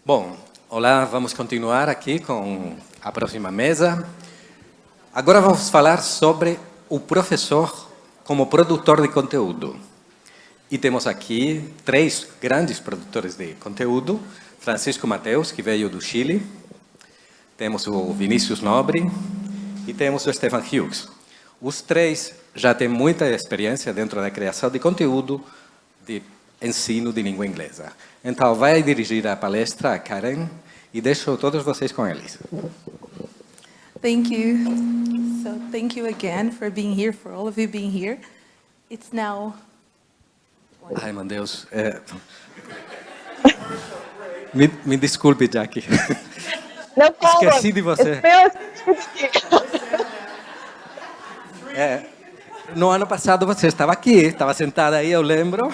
Bom, olá, vamos continuar aqui com a próxima mesa. Agora vamos falar sobre o professor como produtor de conteúdo. E temos aqui 3 grandes produtores de conteúdo. Francisco Mateus, que veio do Chile. Temos o Vinícius Nobre e temos o Stefan Hughes. Os 3 já têm muita experiência dentro da criação de conteúdo de ensino de língua inglesa. Então, vai dirigir a palestra a Karen e deixo todos vocês com eles. Thank you. So thank you again for being here, for all of you being here. It's now... Ai, meu Deus. Me desculpe, Jackie. No problem. Esqueci de você. No ano passado você estava aqui, estava sentada aí, eu lembro.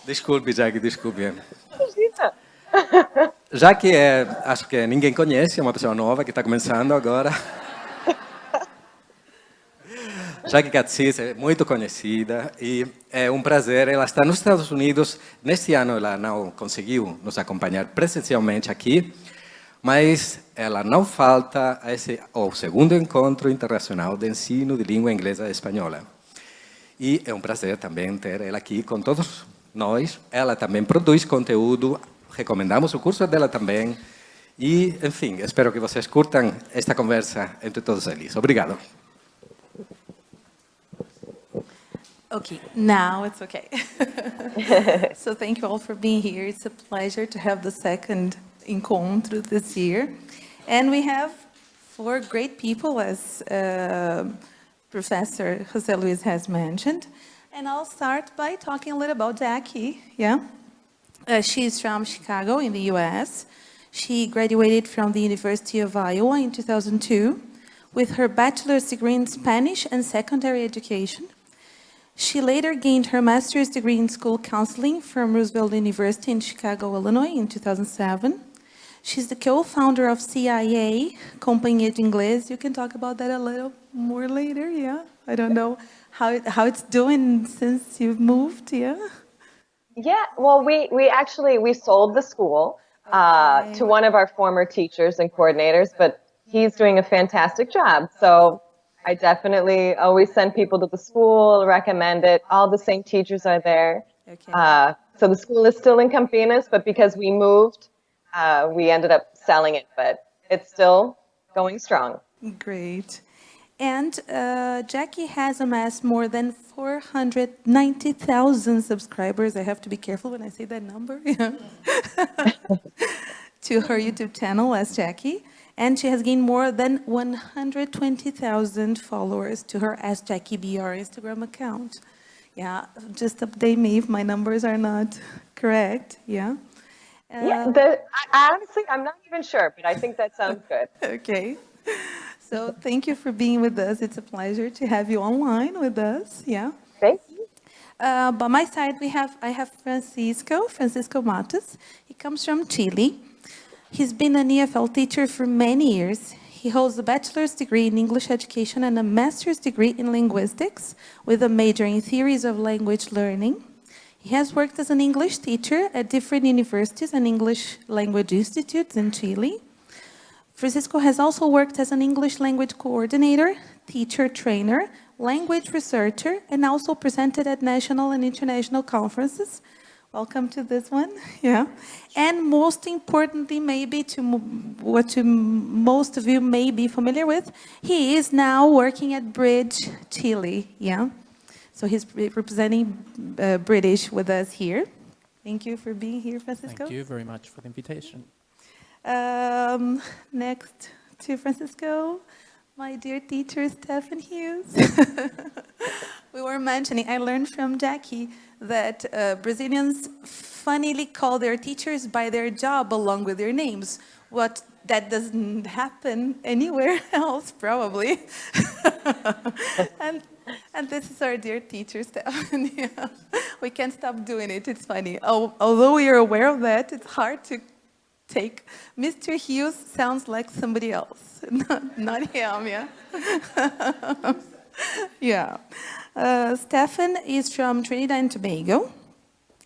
Desculpe, Jackie, desculpe. Já que acho que ninguém conhece, é uma pessoa nova que está começando agora. Jackie Katsis é muito conhecida e é um prazer. Ela está nos Estados Unidos. Neste ano ela não conseguiu nos acompanhar presencialmente aqui, mas ela não falta ao segundo Encontro Internacional de Ensino de Língua Inglesa e Espanhola. E é um prazer também ter ela aqui com todos nós. Ela também produz conteúdo, recomendamos o curso dela também. E, enfim, espero que vocês curtam esta conversa entre todos eles. Obrigado. Okay, now it's okay. So thank you all for being here. It's a pleasure to have the second Encontro this year. And we have 4 great people, as Professor José Luis has mentioned. And I'll start by talking a little about Jackie. She's from Chicago in the US. She graduated from the University of Iowa in 2002 with her bachelor's degree in Spanish and secondary education. She later gained her master's degree in school counseling from Roosevelt University in Chicago, Illinois in 2007. She's the co-founder of CIA, Companhia de Inglesa. You can talk about that a little more later, yeah? I don't know how it's doing since you've moved, yeah? Yeah, well, we sold the school to one of our former teachers and coordinators, but he's doing a fantastic job. So I definitely always send people to the school, recommend it. All the same teachers are there. Okay. So the school is still in Campinas, but because we moved, we ended up selling it, but it's still going strong. Great. And Jackie has amassed more than 490,000 subscribers. I have to be careful when I say that number. To her YouTube channel as Jackie. And she has gained more than 120,000 followers to her Ask Jackie BR Instagram account. Yeah, just update me if my numbers are not correct. Yeah. Honestly, I'm not even sure, but I think that sounds good. Okay. So thank you for being with us. It's a pleasure to have you online with us. Yeah. Thank you. By my side, I have Francisco Matos. He comes from Chile. He's been an EFL teacher for many years. He holds a bachelor's degree in English education and a master's degree in linguistics with a major in theories of language learning. He has worked as an English teacher at different universities and English language institutes in Chile. Francisco has also worked as an English language coordinator, teacher trainer, language researcher, and also presented at national and international conferences. Welcome to this one, yeah. And most importantly, maybe to what most of you may be familiar with, he is now working at Bridge, Chile, yeah. So he's representing British with us here. Thank you for being here, Francisco. Thank you very much for the invitation. Next to Francisco, my dear teacher, Stefan Hughes. We were mentioning, I learned from Jackie that Brazilians funnily call their teachers by their job along with their names. That doesn't happen anywhere else, probably. And this is our dear teacher, Stefan. Yeah. We can't stop doing it. It's funny. Although we are aware of that, it's hard to take. Mr. Hughes sounds like somebody else, not him, yeah? Yeah. Stefan is from Trinidad and Tobago.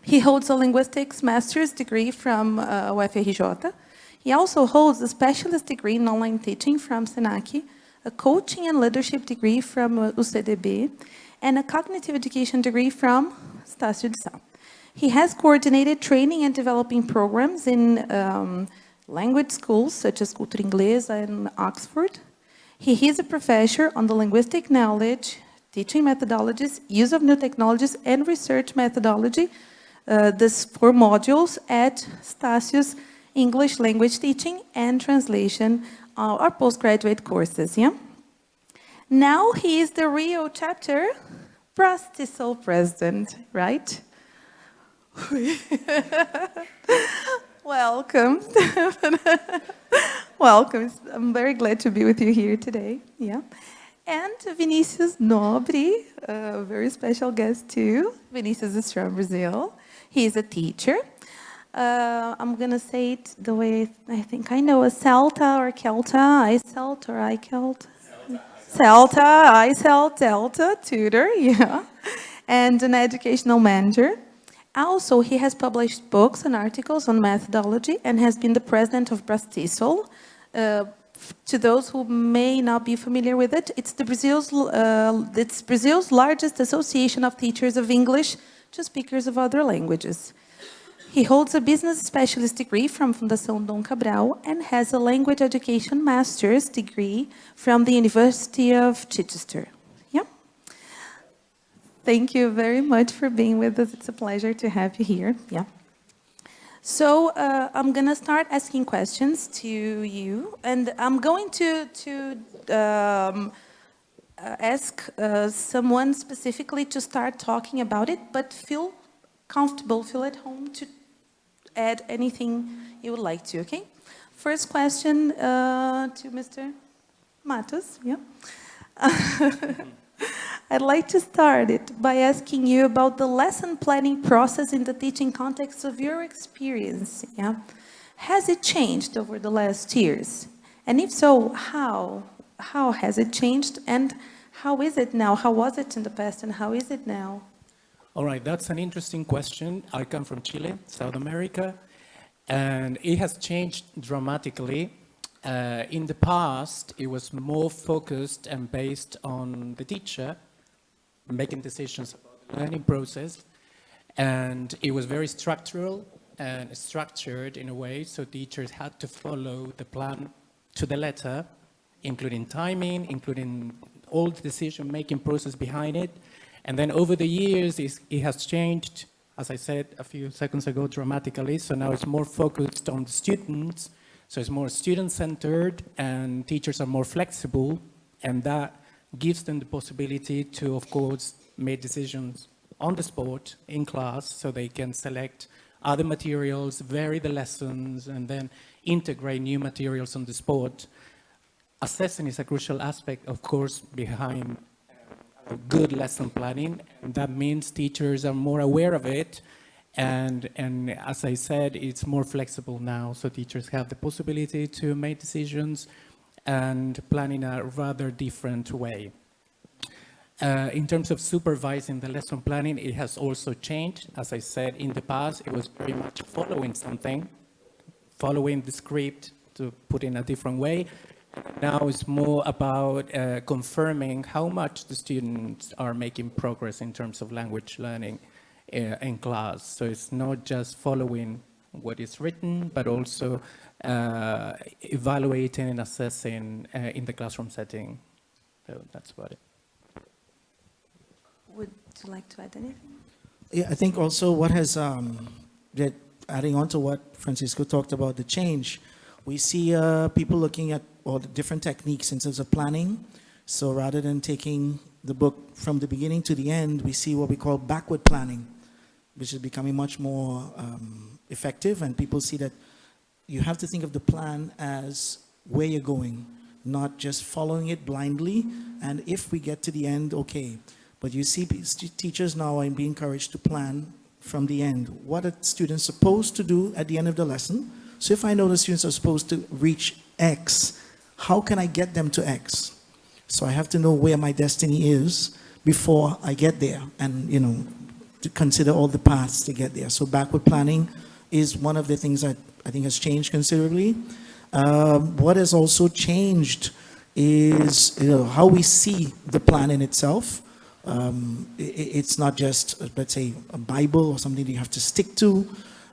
He holds a linguistics master's degree from UFRJ. He also holds a specialist degree in online teaching from SENAC, a coaching and leadership degree from UCDB, and a cognitive education degree from Estácio. He has coordinated training and developing programs in language schools such as Cultura Inglesa and Oxford. He is a professor on the linguistic knowledge, teaching methodologies, use of new technologies, and research methodology. These 4 modules at Estácio's English language teaching and translation or postgraduate courses. Yeah. Now he is the Rio chapter Brastiçal president, right? Welcome. Welcome. I'm very glad to be with you here today. Yeah. And Vinicius Nobre, a very special guest too. Vinicius is from Brazil. He is a teacher. I'm going to say it the way I think I know, a Celta or Celta, I-Celt or I-Celt? Celta, I-Celt, Delta, tutor, yeah. And an educational manager. Also, he has published books and articles on methodology and has been the president of Brastiçal. To those who may not be familiar with it, it's Brazil's largest association of teachers of English to speakers of other languages. He holds a business specialist degree from Fundação Dom Cabral and has a language education master's degree from the University of Chichester. Yeah. Thank you very much for being with us. It's a pleasure to have you here. Yeah. So I'm going to start asking questions to you, and I'm going to ask someone specifically to start talking about it, but feel comfortable, feel at home to add anything you would like to, okay? First question to Mr. Matos, yeah. I'd like to start it by asking you about the lesson planning process in the teaching context of your experience, yeah? Has it changed over the last years? And if so, how? How has it changed, and how is it now? How was it in the past, and how is it now? All right, that's an interesting question. I come from Chile, South America, and it has changed dramatically. In the past, it was more focused and based on the teacher making decisions about the learning process, and it was very structural and structured in a way, so teachers had to follow the plan to the letter, including timing, including all the decision-making process behind it. And then over the years, it has changed, as I said a few seconds ago, dramatically. So now it's more focused on the students. So it's more student-centered, and teachers are more flexible. And that gives them the possibility to, of course, make decisions on the spot, in class, so they can select other materials, vary the lessons, and then integrate new materials on the spot. Assessing is a crucial aspect, of course, behind good lesson planning, and that means teachers are more aware of it, and as I said, it's more flexible now, so teachers have the possibility to make decisions and plan in a rather different way. In terms of supervising the lesson planning, it has also changed. As I said, in the past, it was very much following something, following the script, to put in a different way. Now it's more about confirming how much the students are making progress in terms of language learning in class. So it's not just following what is written, but also evaluating and assessing in the classroom setting. So that's about it. Would you like to add anything? Yeah, I think also what has, adding on to what Francisco talked about, the change, we see people looking at all the different techniques in terms of planning. So rather than taking the book from the beginning to the end, we see what we call backward planning, which is becoming much more effective. And people see that you have to think of the plan as where you're going, not just following it blindly. And if we get to the end, okay. But you see teachers now are being encouraged to plan from the end. What are students supposed to do at the end of the lesson? So if I know the students are supposed to reach X, how can I get them to X? So I have to know where my destiny is before I get there. And, you know, to consider all the paths to get there. So backward planning is one of the things that I think has changed considerably. What has also changed is how we see the plan in itself. It's not just, let's say, a Bible or something that you have to stick to,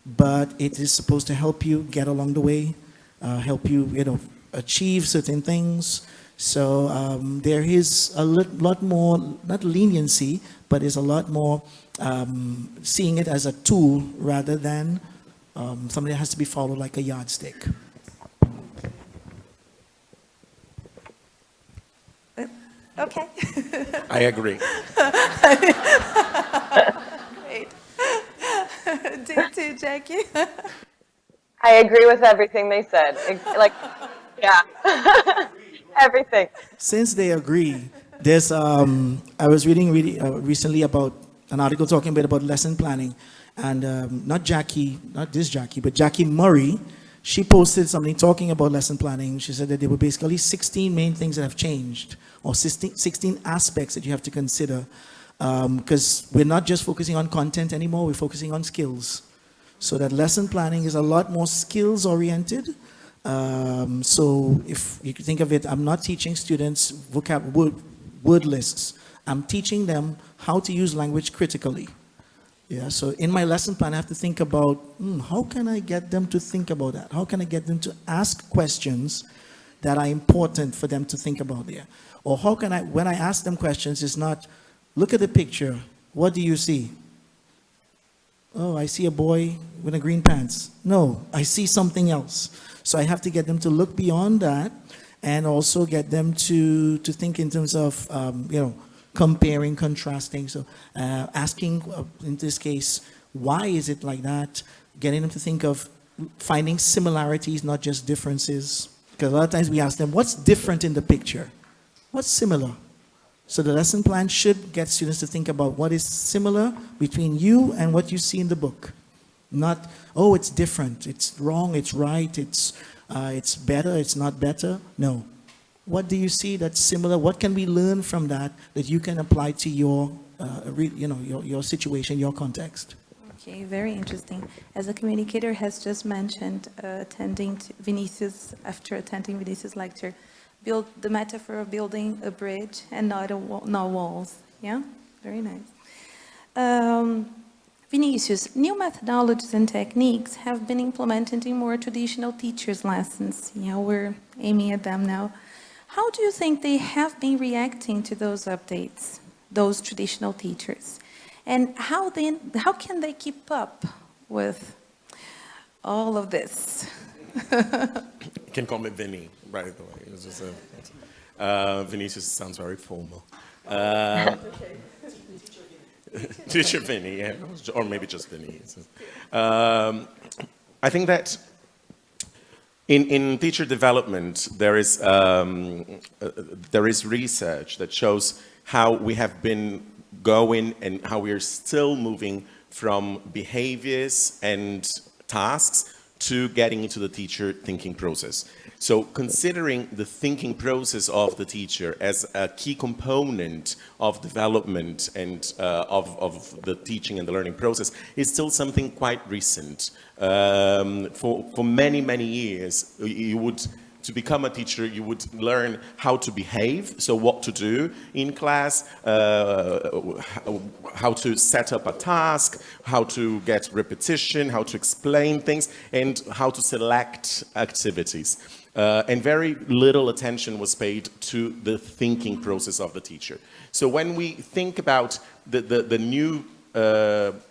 but it is supposed to help you get along the way, help you, achieve certain things. So there is a lot more, not leniency, but is a lot more seeing it as a tool rather than something that has to be followed like a yardstick. Okay. I agree. Great. Do too, Jackie. I agree with everything they said. Yeah, everything. Since they agree, there's I was reading recently about an article talking a bit about lesson planning, and not this Jackie, but Jackie Murray. She posted something talking about lesson planning. She said that there were basically 16 main things that have changed, or 16 aspects that you have to consider, because we're not just focusing on content anymore, we're focusing on skills. So that lesson planning is a lot more skills oriented. So if you think of it, I'm not teaching students word lists. I'm teaching them how to use language critically. Yeah, so in my lesson plan, I have to think about, how can I get them to think about that? How can I get them to ask questions that are important for them to think about there? Or how can I, when I ask them questions, it's not, look at the picture, what do you see? Oh, I see a boy with a green pants. No, I see something else. So I have to get them to look beyond that and also get them to think in terms of, comparing, contrasting. So asking, in this case, why is it like that? Getting them to think of finding similarities, not just differences. Because a lot of times we ask them, what's different in the picture? What's similar? So the lesson plan should get students to think about what is similar between you and what you see in the book. Not, oh, it's different, it's wrong, it's right, it's better, it's not better. No. What do you see that's similar? What can we learn from that you can apply to your, your situation, your context? Okay, very interesting. As a communicator has just mentioned, after attending Vinicius' lecture, build the metaphor of building a bridge and not walls. Yeah, very nice. Vinicius, new methodologies and techniques have been implemented in more traditional teachers' lessons. We're aiming at them now. How do you think they have been reacting to those updates, those traditional teachers? And how can they keep up with all of this? You can call me Vinny, by the way. It's just Vinicius sounds very formal. Teacher Vinny, yeah, or maybe just Vinny. I think that in teacher development, there is research that shows how we have been going and how we are still moving from behaviors and tasks to getting into the teacher thinking process. So considering the thinking process of the teacher as a key component of development and of the teaching and the learning process is still something quite recent. For many, many years, to become a teacher, you would learn how to behave, so what to do in class, how to set up a task, how to get repetition, how to explain things, and how to select activities. And very little attention was paid to the thinking process of the teacher. So when we think about the new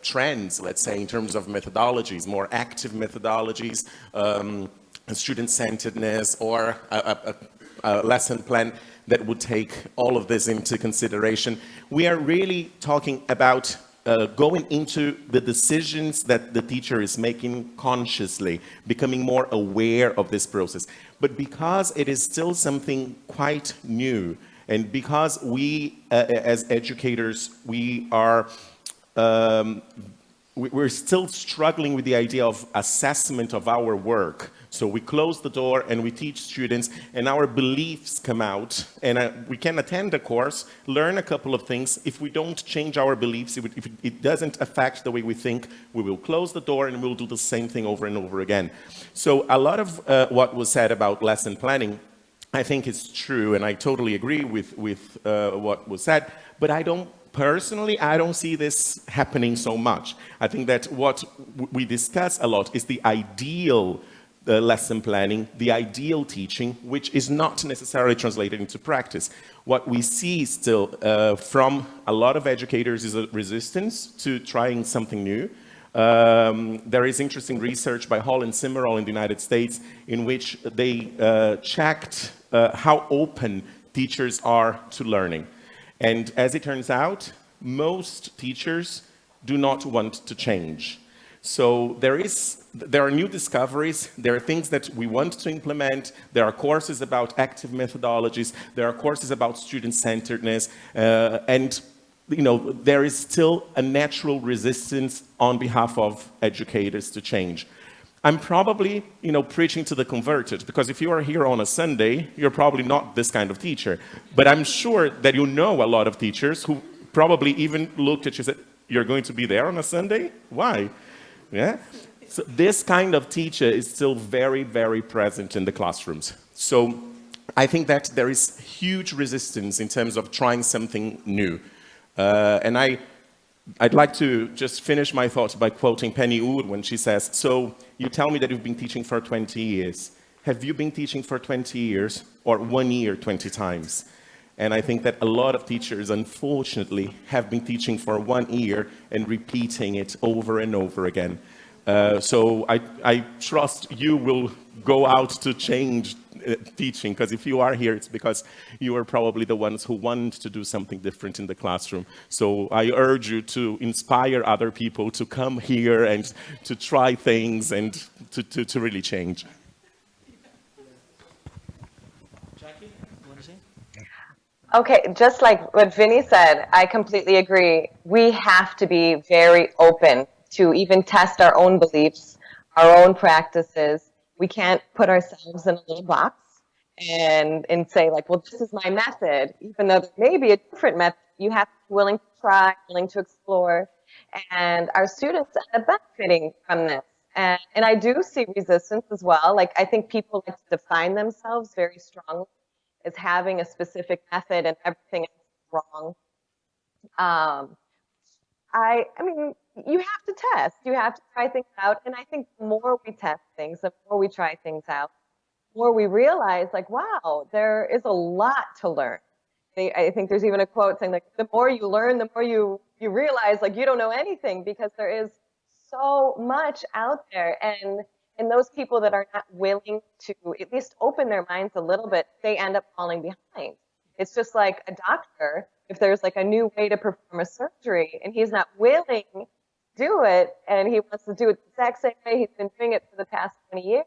trends, let's say, in terms of methodologies, more active methodologies, student-centeredness, or a lesson plan that would take all of this into consideration, we are really talking about going into the decisions that the teacher is making consciously, becoming more aware of this process. But because it is still something quite new, and because we, as educators, we are we're still struggling with the idea of assessment of our work. So we close the door and we teach students, and our beliefs come out, and we can attend a course, learn a couple of things. If we don't change our beliefs, if it doesn't affect the way we think, we will close the door and we'll do the same thing over and over again. So a lot of what was said about lesson planning, I think is true, and I totally agree with what was said, but personally, I don't see this happening so much. I think that what we discuss a lot is the ideal lesson planning, the ideal teaching, which is not necessarily translated into practice. What we see still from a lot of educators is a resistance to trying something new. There is interesting research by Hall and Simmerall in the United States in which they checked how open teachers are to learning. And as it turns out, most teachers do not want to change. So there are new discoveries, there are things that we want to implement, there are courses about active methodologies, there are courses about student-centeredness, and there is still a natural resistance on behalf of educators to change. I'm probably, preaching to the converted, because if you are here on a Sunday, you're probably not this kind of teacher. But I'm sure that you know a lot of teachers who probably even looked at you and said, "You're going to be there on a Sunday? Why?" Yeah? So this kind of teacher is still very, very present in the classrooms. So I think that there is huge resistance in terms of trying something new. And I'd like to just finish my thoughts by quoting Penny Wood when she says, "So you tell me that you've been teaching for 20 years. Have you been teaching for 20 years or 1 year 20 times?" And I think that a lot of teachers, unfortunately, have been teaching for 1 year and repeating it over and over again. So I trust you will go out to change teaching, because if you are here, it's because you are probably the ones who want to do something different in the classroom. So I urge you to inspire other people to come here and to try things and to really change. Jackie, you want to say? Okay, just like what Vinny said, I completely agree. We have to be very open to even test our own beliefs, our own practices. We can't put ourselves in a little box and say like, well, this is my method, even though there may be a different method. You have to be willing to try, willing to explore, and our students end up benefiting from this. And I do see resistance as well. Like, I think people like to define themselves very strongly as having a specific method and everything else is wrong. I mean, you have to test. You have to try things out. And I think the more we test things, the more we try things out, the more we realize, like, wow, there is a lot to learn. I think there's even a quote saying, like, the more you learn, the more you realize, like, you don't know anything, because there is so much out there. And those people that are not willing to at least open their minds a little bit, they end up falling behind. It's just like a doctor. If there's like a new way to perform a surgery and he's not willing to do it, and he wants to do it the exact same way he's been doing it for the past 20 years,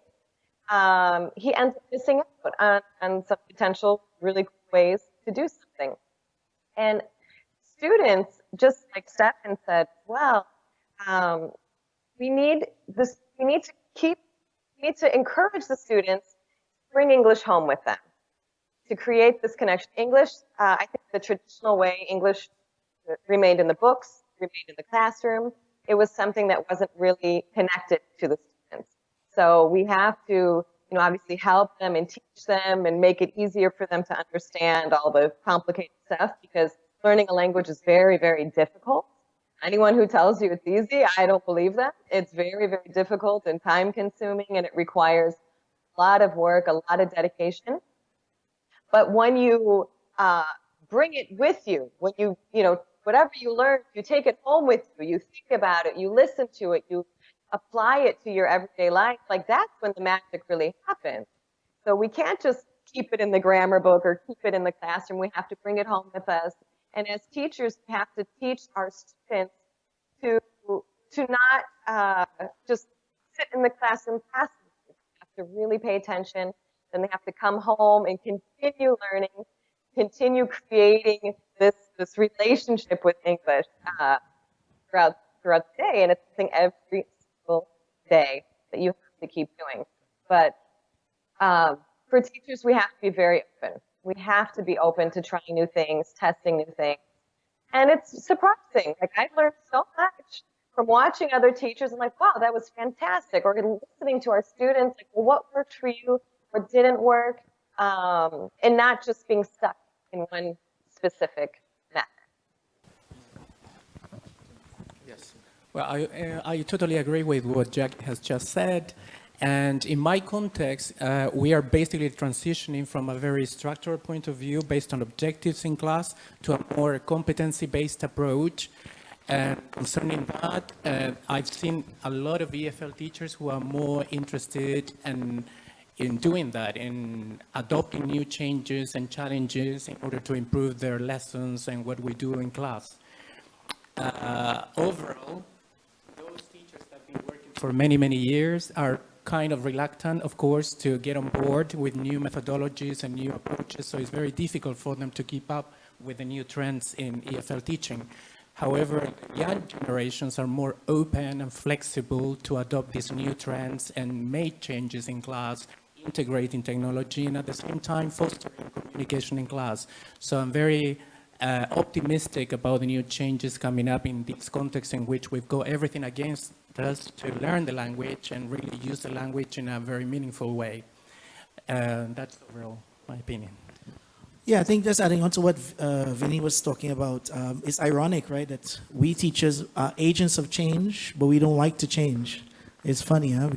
he ends up missing out on some potential really cool ways to do something. And students, just like Stefan said, well, we need to encourage the students to bring English home with them, to create this connection. English, I think the traditional way English remained in the books, remained in the classroom, it was something that wasn't really connected to the students. So we have to, obviously help them and teach them and make it easier for them to understand all the complicated stuff, because learning a language is very, very difficult. Anyone who tells you it's easy, I don't believe that. It's very, very difficult and time consuming, and it requires a lot of work, a lot of dedication. But when you bring it with you, when you whatever you learn, you take it home with you, you think about it, you listen to it, you apply it to your everyday life, like that's when the magic really happens. So we can't just keep it in the grammar book or keep it in the classroom. We have to bring it home with us. And as teachers, we have to teach our students to not just sit in the classroom passively. They have to really pay attention. Then they have to come home and continue learning, continue creating this relationship with English throughout throughout the day, and it's something every single day that you have to keep doing. But for teachers, we have to be very open. We have to be open to trying new things, testing new things. And it's surprising. Like, I've learned so much from watching other teachers. I'm like, wow, that was fantastic. Or listening to our students, like, well, what worked for you? What didn't work? And not just being stuck in one specific method. Yes. Well, I totally agree with what Jack has just said. And in my context, we are basically transitioning from a very structural point of view based on objectives in class to a more competency-based approach. And concerning that, I've seen a lot of EFL teachers who are more interested in doing that, in adopting new changes and challenges in order to improve their lessons and what we do in class. Overall, those teachers that have been working for many, many years are kind of reluctant, of course, to get on board with new methodologies and new approaches, so it's very difficult for them to keep up with the new trends in EFL teaching. However, young generations are more open and flexible to adopt these new trends and make changes in class, integrating technology, and at the same time fostering communication in class. So I'm very optimistic about the new changes coming up in this context in which we've got everything against us to learn the language and really use the language in a very meaningful way. That's overall my opinion. Yeah, I think just adding on to what Vinny was talking about, it's ironic, right, that we teachers are agents of change, but we don't like to change. It's funny, huh?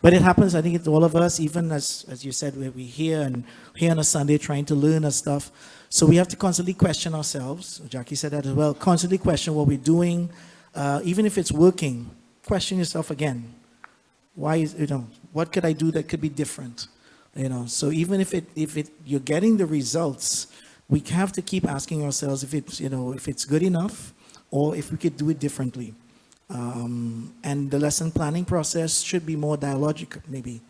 But it happens, I think, it's all of us, even as you said, we're here on a Sunday trying to learn our stuff. So we have to constantly question ourselves. Jackie said that as well. Constantly question what we're doing, even if it's working. Question yourself again. Why is, what could I do that could be different? So even if you're getting the results, we have to keep asking ourselves if it's good enough or if we could do it differently. And the lesson planning process should be more dialogic, maybe,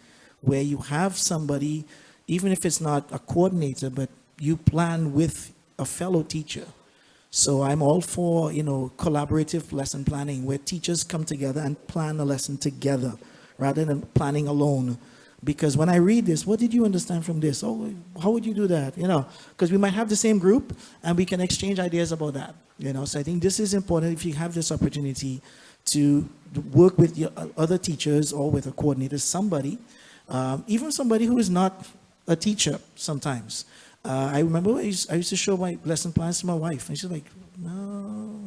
where you have somebody, even if it's not a coordinator, but you plan with a fellow teacher. So I'm all for, collaborative lesson planning, where teachers come together and plan a lesson together rather than planning alone. Because when I read this, what did you understand from this? Oh, how would you do that? Because we might have the same group and we can exchange ideas about that. So I think this is important if you have this opportunity to work with your other teachers or with a coordinator, somebody, even somebody who is not a teacher sometimes. I remember I used to show my lesson plans to my wife, and she's like, no.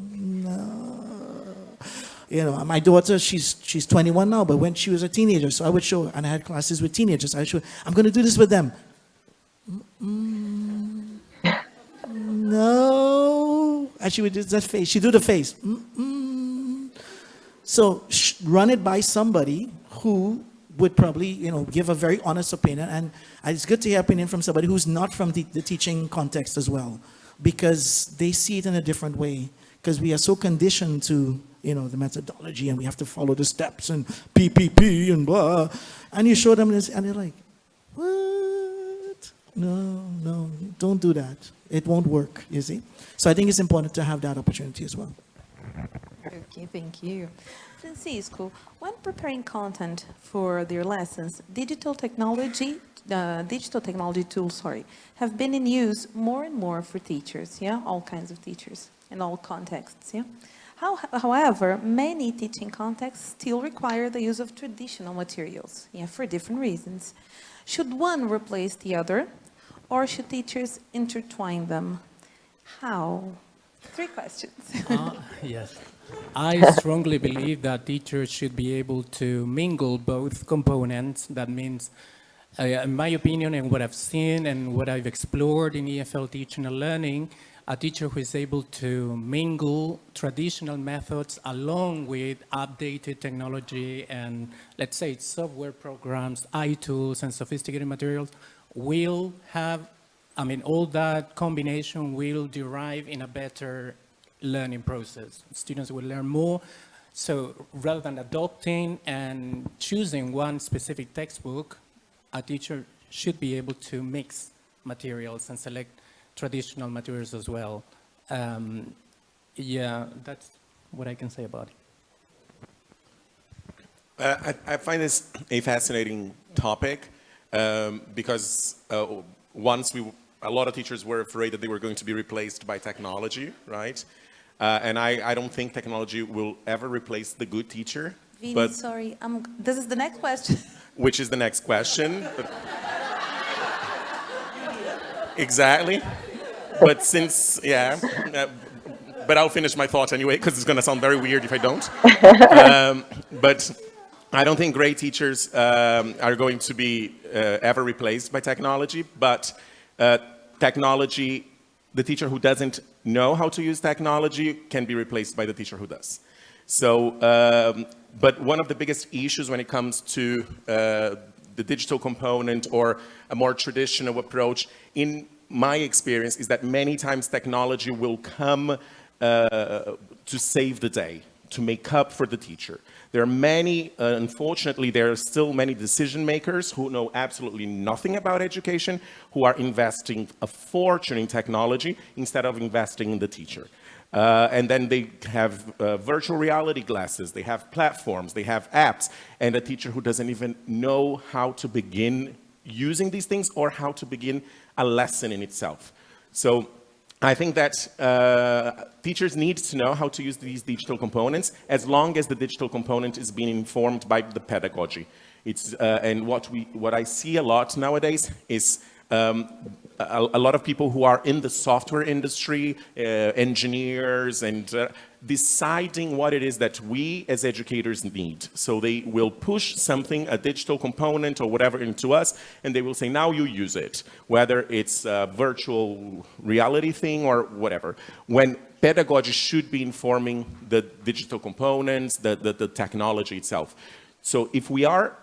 My daughter, she's 21 now, but when she was a teenager, so I would show her, and I had classes with teenagers, I would show her, I'm going to do this with them. No. And she would do that face. She'd do the face. So run it by somebody who would probably, give a very honest opinion. And it's good to hear opinion from somebody who's not from the teaching context as well, because they see it in a different way. Because we are so conditioned to, the methodology, and we have to follow the steps and PPP and blah. And you show them this, and they're like, what? No, don't do that. It won't work, you see. So I think it's important to have that opportunity as well. Okay, thank you. Francisco, when preparing content for their lessons, digital technology tools, have been in use more and more for teachers, all kinds of teachers in all contexts, However, many teaching contexts still require the use of traditional materials, for different reasons. Should one replace the other, or should teachers intertwine them? How? 3 questions. Yes. I strongly believe that teachers should be able to mingle both components. That means, in my opinion, and what I've seen and what I've explored in EFL teaching and learning, a teacher who is able to mingle traditional methods along with updated technology and, let's say, software programs, iTools, and sophisticated materials will have, all that combination will derive in a better learning process. Students will learn more. So rather than adopting and choosing one specific textbook, a teacher should be able to mix materials and select traditional materials as well. That's what I can say about it. I find this a fascinating topic because once a lot of teachers were afraid that they were going to be replaced by technology, right? And I don't think technology will ever replace the good teacher. Vini, But sorry, this is the next question. which is the next question. Exactly. But since, yeah, but I'll finish my thought anyway, because it's going to sound very weird if I don't. But I don't think great teachers are going to be ever replaced by technology, but technology, the teacher who doesn't know how to use technology can be replaced by the teacher who does. So, but one of the biggest issues when it comes to the digital component or a more traditional approach, in my experience, is that many times technology will come to save the day, to make up for the teacher. There are many, unfortunately, there are still many decision makers who know absolutely nothing about education, who are investing a fortune in technology instead of investing in the teacher. And then they have virtual reality glasses, they have platforms, they have apps, and a teacher who doesn't even know how to begin using these things or how to begin a lesson in itself. So I think that teachers need to know how to use these digital components as long as the digital component is being informed by the pedagogy. It's, and what I see a lot nowadays is a lot of people who are in the software industry, engineers, and deciding what it is that we as educators need. So they will push something, a digital component or whatever, into us, and they will say, now you use it, whether it's a virtual reality thing or whatever. When pedagogy should be informing the digital components, the technology itself. So if we are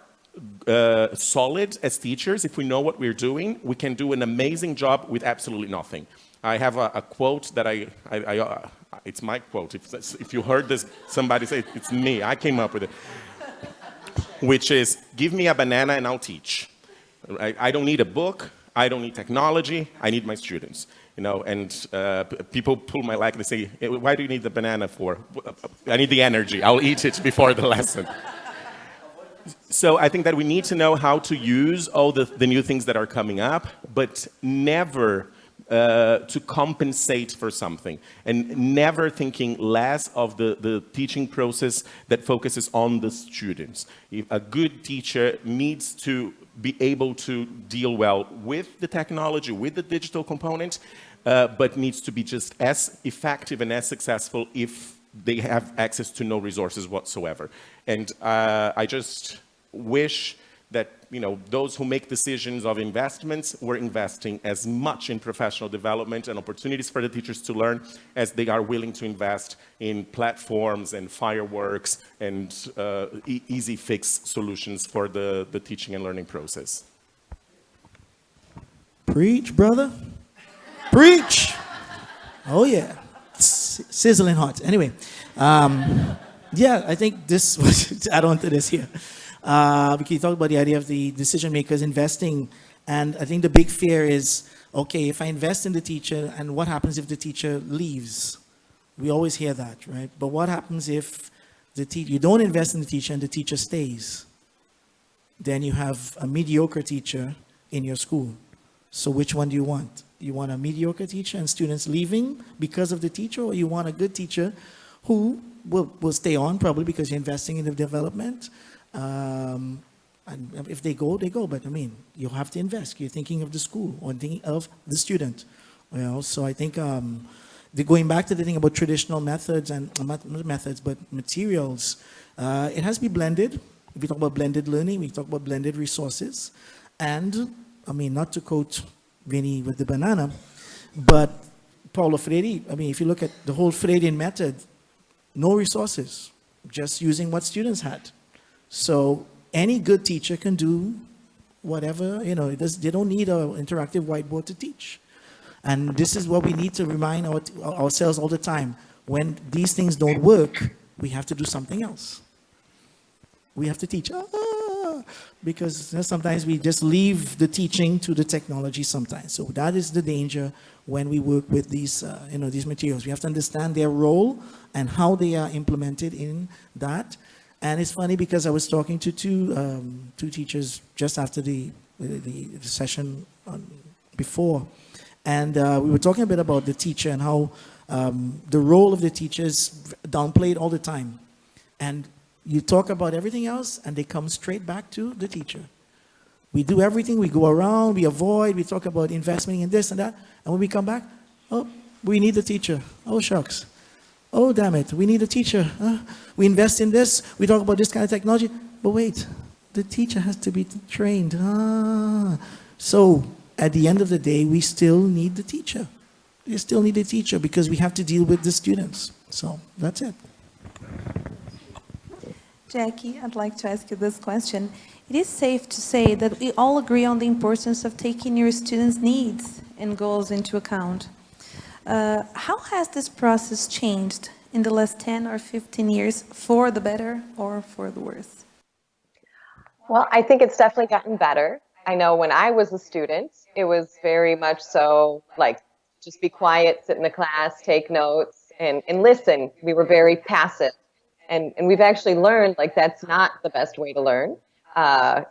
solid as teachers, if we know what we're doing, we can do an amazing job with absolutely nothing. I have a quote that it's my quote. If you heard this, somebody say, it's me, I came up with it. Which is, give me a banana and I'll teach. I don't need a book, I don't need technology, I need my students. You know, and people pull my leg and they say, why do you need the banana for? I need the energy, I'll eat it before the lesson. So I think that we need to know how to use all the new things that are coming up, but never to compensate for something, and never thinking less of the teaching process that focuses on the students. If a good teacher needs to be able to deal well with the technology, with the digital component, but needs to be just as effective and as successful if they have access to no resources whatsoever. And I just wish that, you know, those who make decisions of investments were investing as much in professional development and opportunities for the teachers to learn as they are willing to invest in platforms and fireworks and easy fix solutions for the teaching and learning process. Preach, brother. Preach. Oh, yeah. Sizzling hot. Anyway, yeah, I think this was, add on to this here. We can talk about the idea of the decision makers investing. And I think the big fear is, okay, if I invest in the teacher, and what happens if the teacher leaves? We always hear that, right? But what happens if you don't invest in the teacher and the teacher stays? Then you have a mediocre teacher in your school. So which one do you want? You want a mediocre teacher and students leaving because of the teacher, or you want a good teacher who will stay on probably because you're investing in the development? And if they go, they go. But I mean, you have to invest. You're thinking of the school or thinking of the student. You know, so I think going back to the thing about traditional methods and not methods, but materials, it has to be blended. If we talk about blended learning, we talk about blended resources. And I mean, not to quote Vinny with the banana, but Paulo Freire, I mean, if you look at the whole Freirean method, no resources, just using what students had. So any good teacher can do whatever, you know, they don't need an interactive whiteboard to teach. And this is what we need to remind ourselves all the time. When these things don't work, we have to do something else. We have to teach. because sometimes we just leave the teaching to the technology sometimes. So that is the danger when we work with these, these materials. We have to understand their role and how they are implemented in that. And it's funny because I was talking to two teachers just after the session before, and we were talking a bit about the teacher and how the role of the teacher is downplayed all the time. And you talk about everything else, and they come straight back to the teacher. We do everything, we go around, we avoid, we talk about investment in this and that, and when we come back, oh, we need a teacher. Oh, shucks. Oh, damn it, we need a teacher. We invest in this, we talk about this kind of technology, but wait, the teacher has to be trained. So, at the end of the day, we still need the teacher. We still need a teacher because we have to deal with the students. So, that's it. Jackie, I'd like to ask you this question. It is safe to say that we all agree on the importance of taking your students' needs and goals into account. How has this process changed in the last 10 or 15 years, for the better or for the worse? Well, I think it's definitely gotten better. I know when I was a student, it was very much so like, just be quiet, sit in the class, take notes, and listen. We were very passive. And we've actually learned, like, that's not the best way to learn.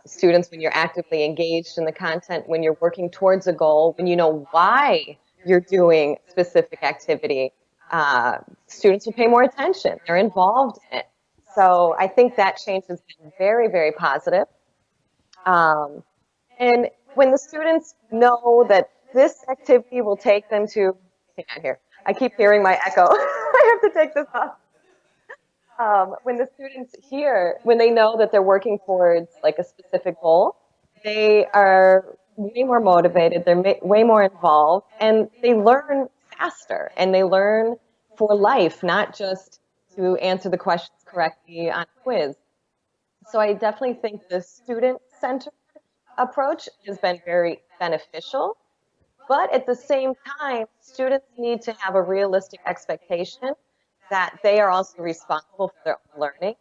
Students, when you're actively engaged in the content, when you're working towards a goal, when you know why you're doing specific activity, students will pay more attention. They're involved in it. So I think that change has been very, very positive. And when the students know that this activity will take them to, hang on here, I keep hearing my echo. I have to take this off. When the students hear, when they know that they're working towards like a specific goal, they are way more motivated, they're way more involved, and they learn faster, and they learn for life, not just to answer the questions correctly on a quiz. So I definitely think the student-centered approach has been very beneficial, but at the same time, students need to have a realistic expectation that they are also responsible for their own learning.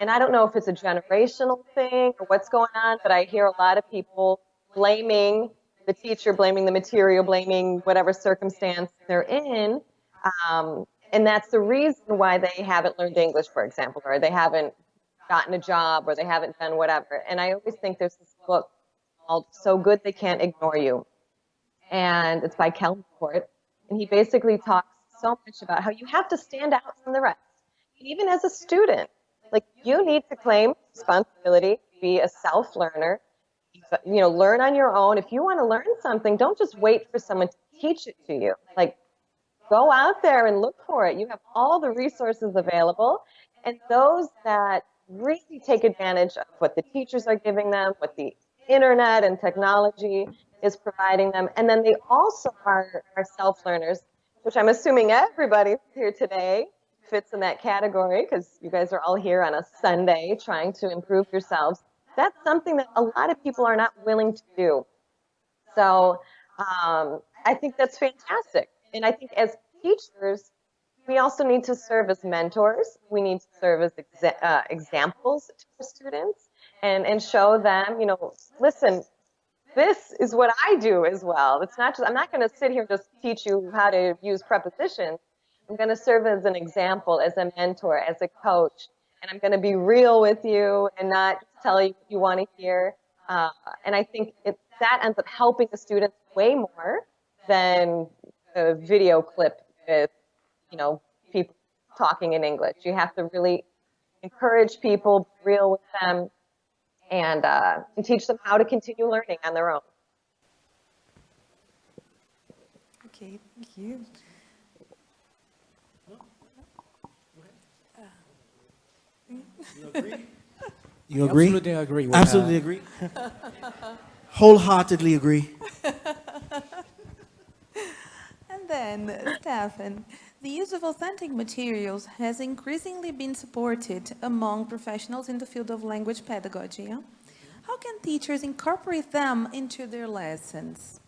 And I don't know if it's a generational thing or what's going on, but I hear a lot of people blaming the teacher, blaming the material, blaming whatever circumstance they're in. And that's the reason why they haven't learned English, for example, or they haven't gotten a job, or they haven't done whatever. And I always think there's this book called So Good They Can't Ignore You. And it's by Cal Newport. And he basically talks so much about how you have to stand out from the rest. Even as a student, like, you need to claim responsibility, be a self-learner, learn on your own. If you want to learn something, don't just wait for someone to teach it to you. Like, go out there and look for it. You have all the resources available, and those that really take advantage of what the teachers are giving them, what the internet and technology is providing them, and then they also are self-learners, which I'm assuming everybody here today fits in that category, because you guys are all here on a Sunday trying to improve yourselves. That's something that a lot of people are not willing to do. So I think that's fantastic. And I think as teachers, we also need to serve as mentors. We need to serve as examples to our students and show them, listen, this is what I do as well. It's not just, I'm not going to sit here and just teach you how to use prepositions. I'm going to serve as an example, as a mentor, as a coach, and I'm going to be real with you and not tell you what you want to hear. And I think that ends up helping the students way more than a video clip with, people talking in English. You have to really encourage people, be real with them, and teach them how to continue learning on their own. Okay, thank you. You agree? Absolutely agree. With Absolutely agree. Wholeheartedly agree. And then, Stefan, the use of authentic materials has increasingly been supported among professionals in the field of language pedagogy. Yeah? How can teachers incorporate them into their lessons?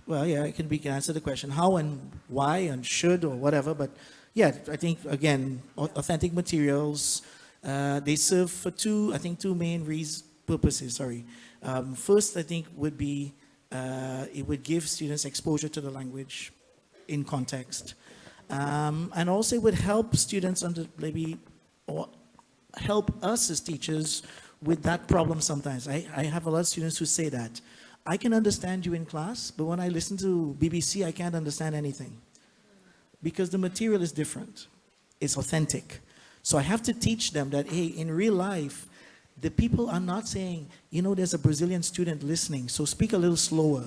Well, yeah, we can answer the question how and why and should or whatever, but yeah, I think, again, authentic materials, they serve for two main purposes, sorry. First, I think would be, it would give students exposure to the language in context. And also it would help students maybe, or help us as teachers with that problem sometimes. I have a lot of students who say that. I can understand you in class, but when I listen to BBC, I can't understand anything. Because the material is different. It's authentic. So I have to teach them that, hey, in real life, the people are not saying, you know, there's a Brazilian student listening, so speak a little slower.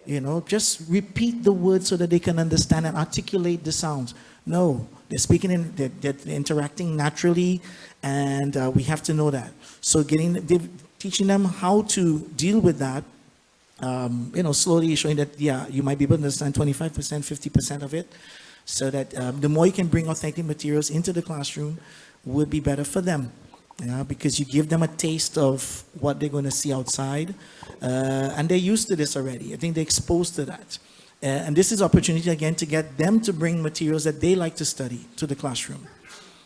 You know, just repeat the words so that they can understand and articulate the sounds. No, they're speaking, they're interacting naturally, and we have to know that. So teaching them how to deal with that, you know, slowly showing that, yeah, you might be able to understand 25%, 50% of it, so that the more you can bring authentic materials into the classroom would be better for them. Yeah, because you give them a taste of what they're going to see outside, and they're used to this already. I think they're exposed to that. And this is opportunity again to get them to bring materials that they like to study to the classroom.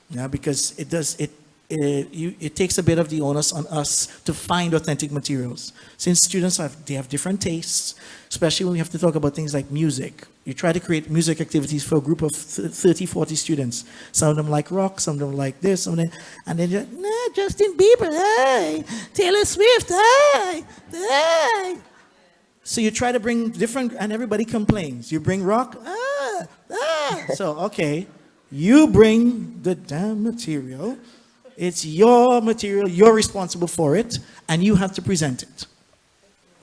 Yeah, because it takes a bit of the onus on us to find authentic materials. Since students have different tastes, especially when we have to talk about things like music. You try to create music activities for a group of 30, 40 students. Some of them like rock, some of them like this, some of them, and then just, nah, Justin Bieber, hey, Taylor Swift, hey, hey. So you try to bring different, and everybody complains. You bring rock, So, okay, you bring the damn material. It's your material, you're responsible for it, and you have to present it.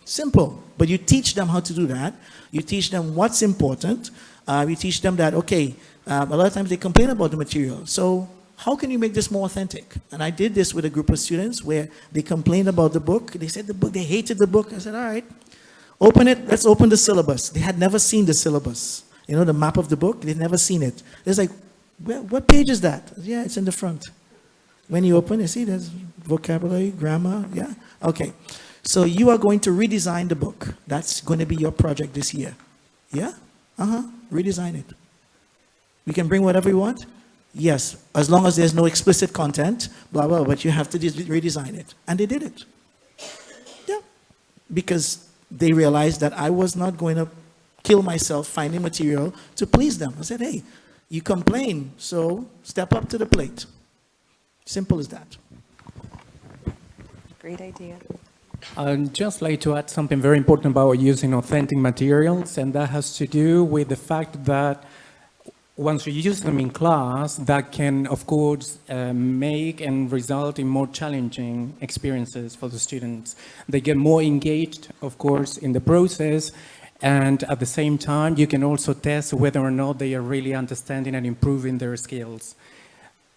Simple. But you teach them how to do that. You teach them what's important. You teach them that, okay, a lot of times they complain about the material. So how can you make this more authentic? And I did this with a group of students where they complained about the book. They said the book, they hated the book. I said, all right, open it. Let's open the syllabus. They had never seen the syllabus. You know, the map of the book, they'd never seen it. It's like, what page is that? Yeah, it's in the front. When you open, you see there's vocabulary, grammar, yeah? Okay. So you are going to redesign the book. That's going to be your project this year. Yeah? Redesign it. We can bring whatever you want? Yes, as long as there's no explicit content, blah, blah, but you have to redesign it. And they did it. Yeah. Because they realized that I was not going to kill myself finding material to please them. I said, hey, you complain, so step up to the plate. Simple as that. Great idea. I'd just like to add something very important about using authentic materials, and that has to do with the fact that once you use them in class, that can, of course, make and result in more challenging experiences for the students. They get more engaged, of course, in the process, and at the same time, you can also test whether or not they are really understanding and improving their skills.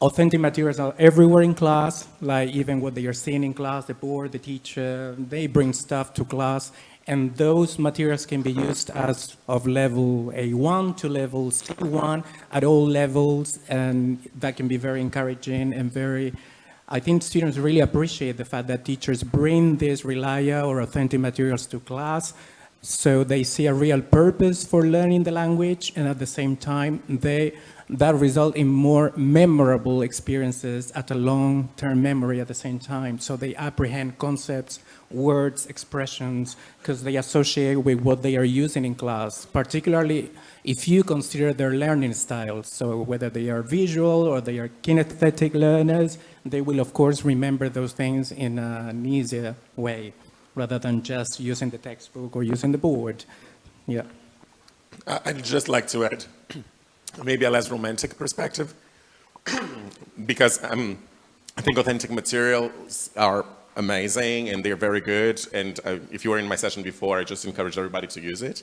Authentic materials are everywhere in class, like even what they are seeing in class, the board, the teacher, they bring stuff to class, and those materials can be used as of level A1 to level C1 at all levels, and that can be very encouraging and I think students really appreciate the fact that teachers bring these relia or authentic materials to class, so they see a real purpose for learning the language, and at the same time, that result in more memorable experiences at a long-term memory at the same time. So they apprehend concepts, words, expressions, because they associate with what they are using in class, particularly if you consider their learning styles. So whether they are visual or they are kinesthetic learners, they will, of course, remember those things in an easier way, rather than just using the textbook or using the board. Yeah. I'd just like to add maybe a less romantic perspective, because I think authentic materials are amazing and they're very good, and if you were in my session before, I just encouraged everybody to use it.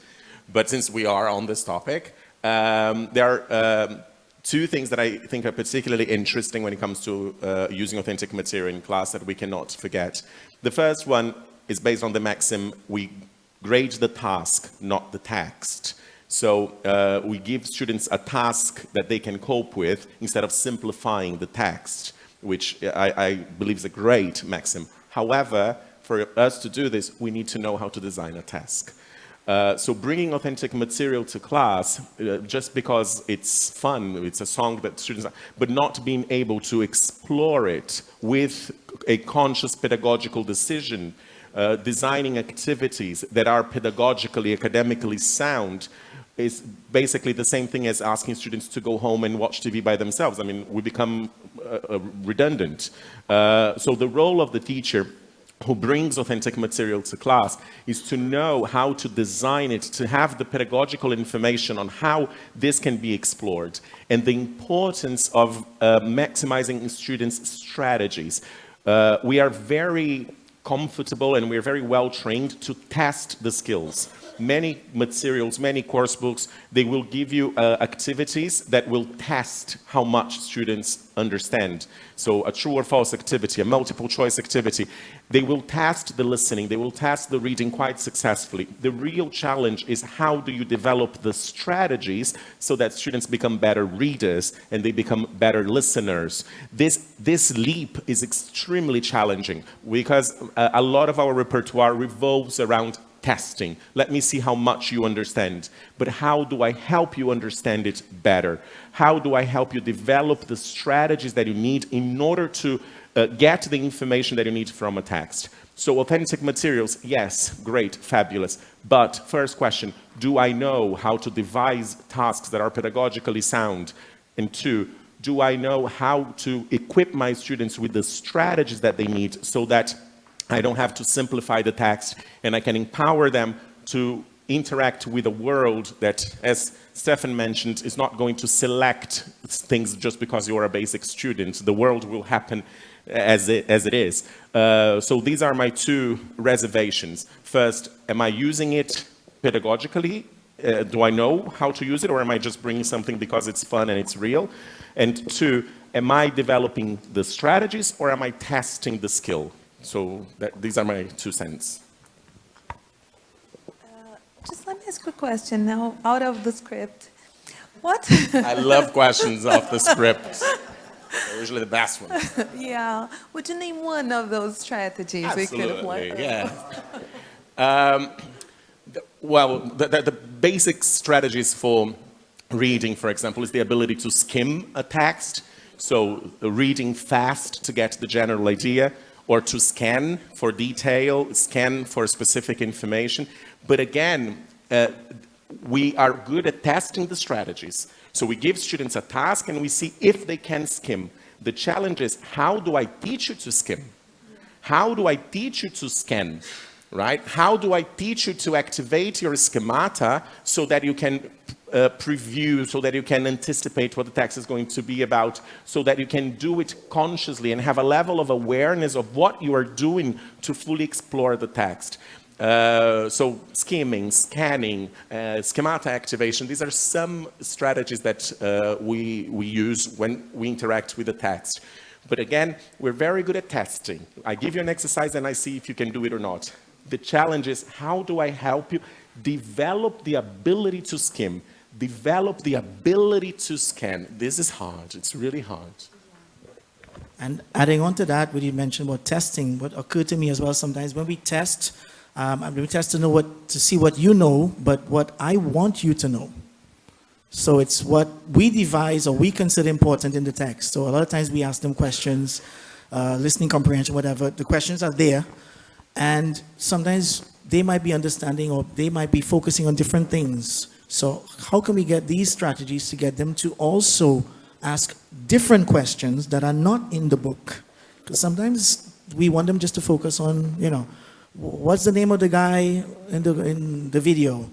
But since we are on this topic, there are two things that I think are particularly interesting when it comes to using authentic material in class that we cannot forget. The first one is based on the maxim, we grade the task, not the text. So we give students a task that they can cope with instead of simplifying the text, which I believe is a great maxim. However, for us to do this, we need to know how to design a task. So bringing authentic material to class, just because it's fun, it's a song that students, but not being able to explore it with a conscious pedagogical decision, designing activities that are pedagogically, academically sound, is basically the same thing as asking students to go home and watch TV by themselves. I mean, we become redundant. So the role of the teacher who brings authentic material to class is to know how to design it, to have the pedagogical information on how this can be explored, and the importance of maximizing students' strategies. We are very comfortable and we're very well trained to test the skills. Many materials, many course books, they will give you activities that will test how much students understand. So a true or false activity, a multiple choice activity, they will test the listening, they will test the reading quite successfully. The real challenge is how do you develop the strategies so that students become better readers and they become better listeners. This leap is extremely challenging because a lot of our repertoire revolves around testing. Let me see how much you understand. But how do I help you understand it better? How do I help you develop the strategies that you need in order to get the information that you need from a text? So authentic materials, yes, great, fabulous. But first question, do I know how to devise tasks that are pedagogically sound? And two, do I know how to equip my students with the strategies that they need so that I don't have to simplify the text and I can empower them to interact with a world that, as Stefan mentioned, is not going to select things just because you're a basic student. The world will happen as it is. So these are my two reservations. First, am I using it pedagogically? Do I know how to use it, or am I just bringing something because it's fun and it's real? And two, am I developing the strategies or am I testing the skill? So these are my 2 cents. Just let me ask you a question now, out of the script. What? I love questions off the script. They're usually the best ones. Yeah. Would you name one of those strategies? Absolutely, yeah. Well, the basic strategies for reading, for example, is the ability to skim a text. So reading fast to get the general idea, or to scan for detail, scan for specific information. But again, we are good at testing the strategies. So we give students a task and we see if they can skim. The challenge is, how do I teach you to skim? How do I teach you to scan, right? How do I teach you to activate your schemata so that you can preview, so that you can anticipate what the text is going to be about, so that you can do it consciously and have a level of awareness of what you are doing to fully explore the text. So skimming, scanning, schemata activation, these are some strategies that we use when we interact with the text. But again, we're very good at testing. I give you an exercise and I see if you can do it or not. The challenge is, how do I help you develop the ability to skim, develop the ability to scan? This is hard. It's really hard. And adding on to that, what you mentioned about testing, what occurred to me as well sometimes when we test, we test to see what you know, but what I want you to know. So it's what we devise or we consider important in the text. So a lot of times we ask them questions, listening comprehension, whatever. The questions are there, and sometimes they might be understanding or they might be focusing on different things. So how can we get these strategies to get them to also ask different questions that are not in the book? Because sometimes we want them just to focus on, what's the name of the guy in the video,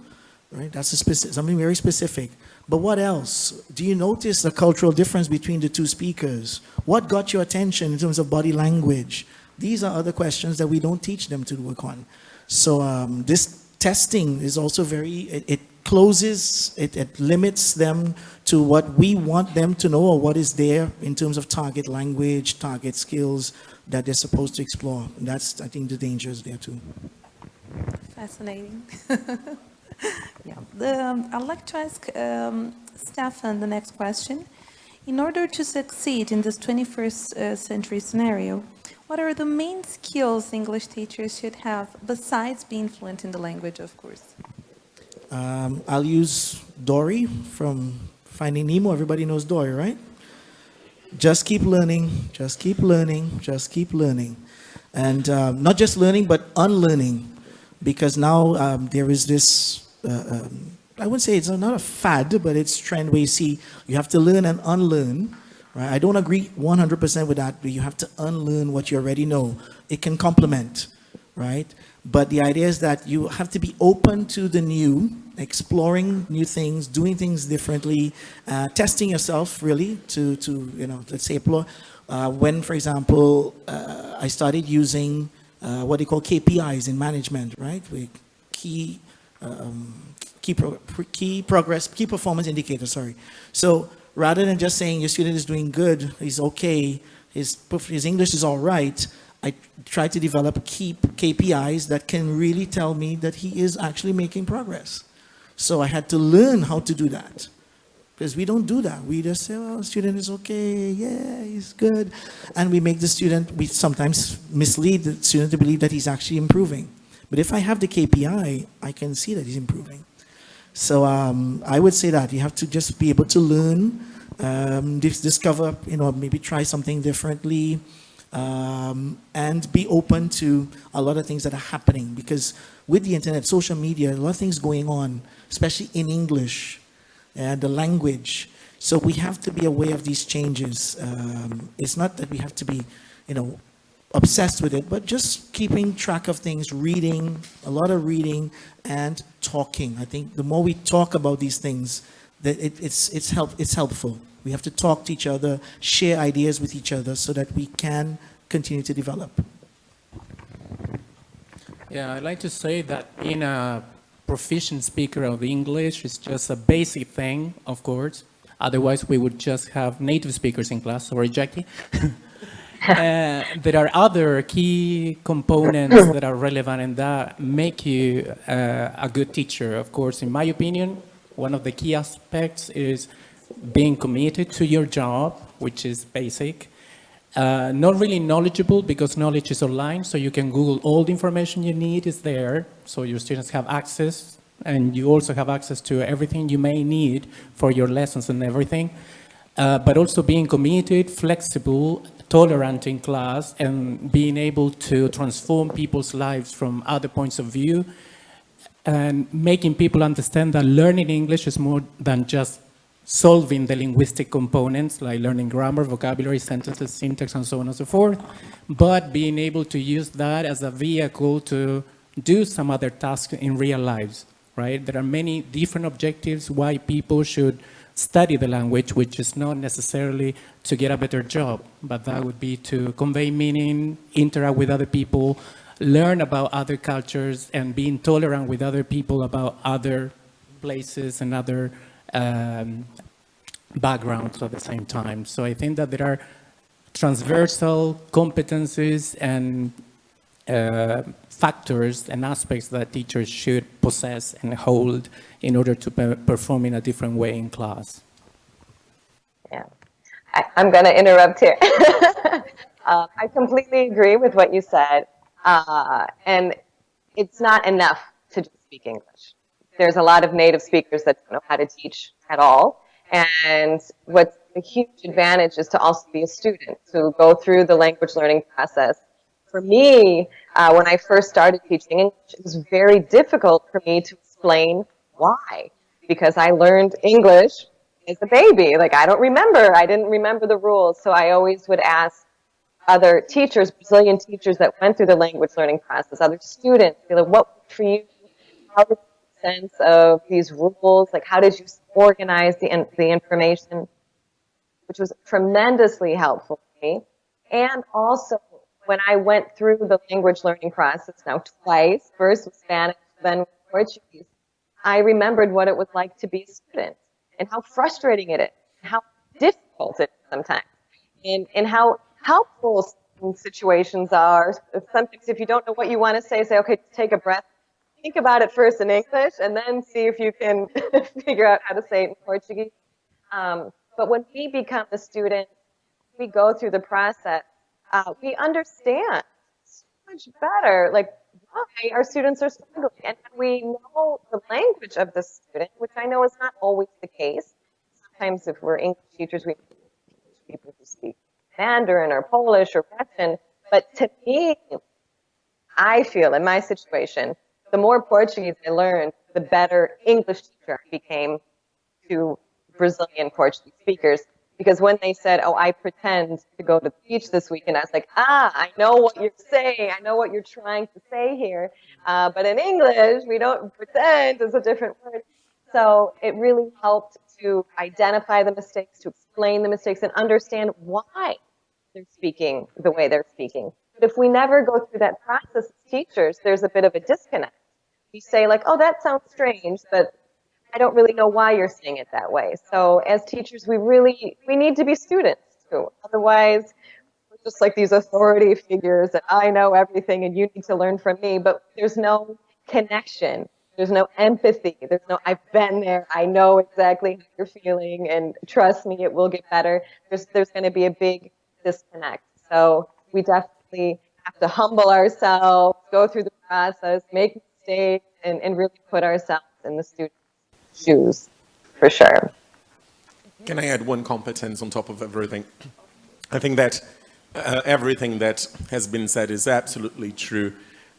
right? That's something very specific. But what else? Do you notice the cultural difference between the two speakers? What got your attention in terms of body language? These are other questions that we don't teach them to work on. So this testing is also it closes, it limits them to what we want them to know or what is there in terms of target language, target skills that they're supposed to explore. And that's, I think, the danger is there too. Fascinating. I'd like to ask Stefan the next question. In order to succeed in this 21st century scenario, what are the main skills English teachers should have besides being fluent in the language, of course? I'll use Dory from Finding Nemo. Everybody knows Dory, right? Just keep learning, just keep learning, just keep learning. And not just learning, but unlearning. Because now there is this, I wouldn't say it's not a fad, but it's trend where you see you have to learn and unlearn. Right? I don't agree 100% with that, but you have to unlearn what you already know. It can complement, right? But the idea is that you have to be open to the new, exploring new things, doing things differently, testing yourself really to let's say, when, for example, I started using what they call KPIs in management, right? With key performance indicators, sorry. So rather than just saying your student is doing good, he's okay, his English is all right, I try to develop key KPIs that can really tell me that he is actually making progress. So I had to learn how to do that. Because we don't do that. We just say, oh, the student is okay, yeah, he's good. And we make the student, we sometimes mislead the student to believe that he's actually improving. But if I have the KPI, I can see that he's improving. So I would say that you have to just be able to learn, discover, maybe try something differently, and be open to a lot of things that are happening. Because with the internet, social media, a lot of things going on, especially in English, and the language. So we have to be aware of these changes. It's not that we have to be, obsessed with it, but just keeping track of things, reading, a lot of reading, and talking. I think the more we talk about these things, that it's helpful. We have to talk to each other, share ideas with each other so that we can continue to develop. Yeah, I'd like to say that being a proficient speaker of English is just a basic thing, of course. Otherwise, we would just have native speakers in class. Sorry, Jackie. There are other key components that are relevant and that make you a good teacher. Of course, in my opinion, one of the key aspects is being committed to your job, which is basic. Not really knowledgeable because knowledge is online, so you can Google all the information you need is there, so your students have access, and you also have access to everything you may need for your lessons and everything. But also being committed, flexible, tolerant in class, and being able to transform people's lives from other points of view, and making people understand that learning English is more than just solving the linguistic components, like learning grammar, vocabulary, sentences, syntax, and so on and so forth, but being able to use that as a vehicle to do some other tasks in real lives, right? There are many different objectives why people should study the language, which is not necessarily to get a better job, but that would be to convey meaning, interact with other people, learn about other cultures, and being tolerant with other people about other places and other backgrounds at the same time. So I think that there are transversal competencies and factors and aspects that teachers should possess and hold in order to perform in a different way in class. Yeah, I'm going to interrupt here. I completely agree with what you said. And it's not enough to just speak English. There's a lot of native speakers that don't know how to teach at all. And what's a huge advantage is to also be a student, to go through the language learning process. For me, when I first started teaching English, it was very difficult for me to explain why. Because I learned English as a baby. Like, I didn't remember the rules. So I always would ask other teachers, Brazilian teachers that went through the language learning process, other students, be like, what worked for you? How did you make sense of these rules? Like, how did you organize the information? Which was tremendously helpful for me. And also, when I went through the language learning process now twice, first with Spanish, then with Portuguese, I remembered what it was like to be a student and how frustrating it is, and how difficult it is sometimes, and how helpful some situations are. Sometimes if you don't know what you want to say, okay, take a breath, think about it first in English, and then see if you can figure out how to say it in Portuguese. But when we become a student, we go through the process, we understand so much better, like, why our students are struggling. And we know the language of the student, which I know is not always the case. Sometimes if we're English teachers, we teach people who speak Mandarin or Polish or Russian. But to me, I feel in my situation, the more Portuguese I learned, the better English teacher I became to Brazilian Portuguese speakers. Because when they said, oh, I pretend to go to the beach this weekend, I was like, I know what you're saying. I know what you're trying to say here. But in English, we don't pretend is a different word. So it really helped to identify the mistakes, to explain the mistakes, and understand why they're speaking the way they're speaking. But if we never go through that process as teachers, there's a bit of a disconnect. We say like, oh, that sounds strange, but I don't really know why you're saying it that way. So as teachers, we need to be students too. Otherwise, we're just like these authority figures that I know everything and you need to learn from me, but there's no connection. There's no empathy. There's no, I've been there. I know exactly how you're feeling and trust me, it will get better. There's going to be a big disconnect. So we definitely have to humble ourselves, go through the process, make mistakes, and really put ourselves in the student's shoes, for sure. Can I add one competence on top of everything? I think that everything that has been said is absolutely true.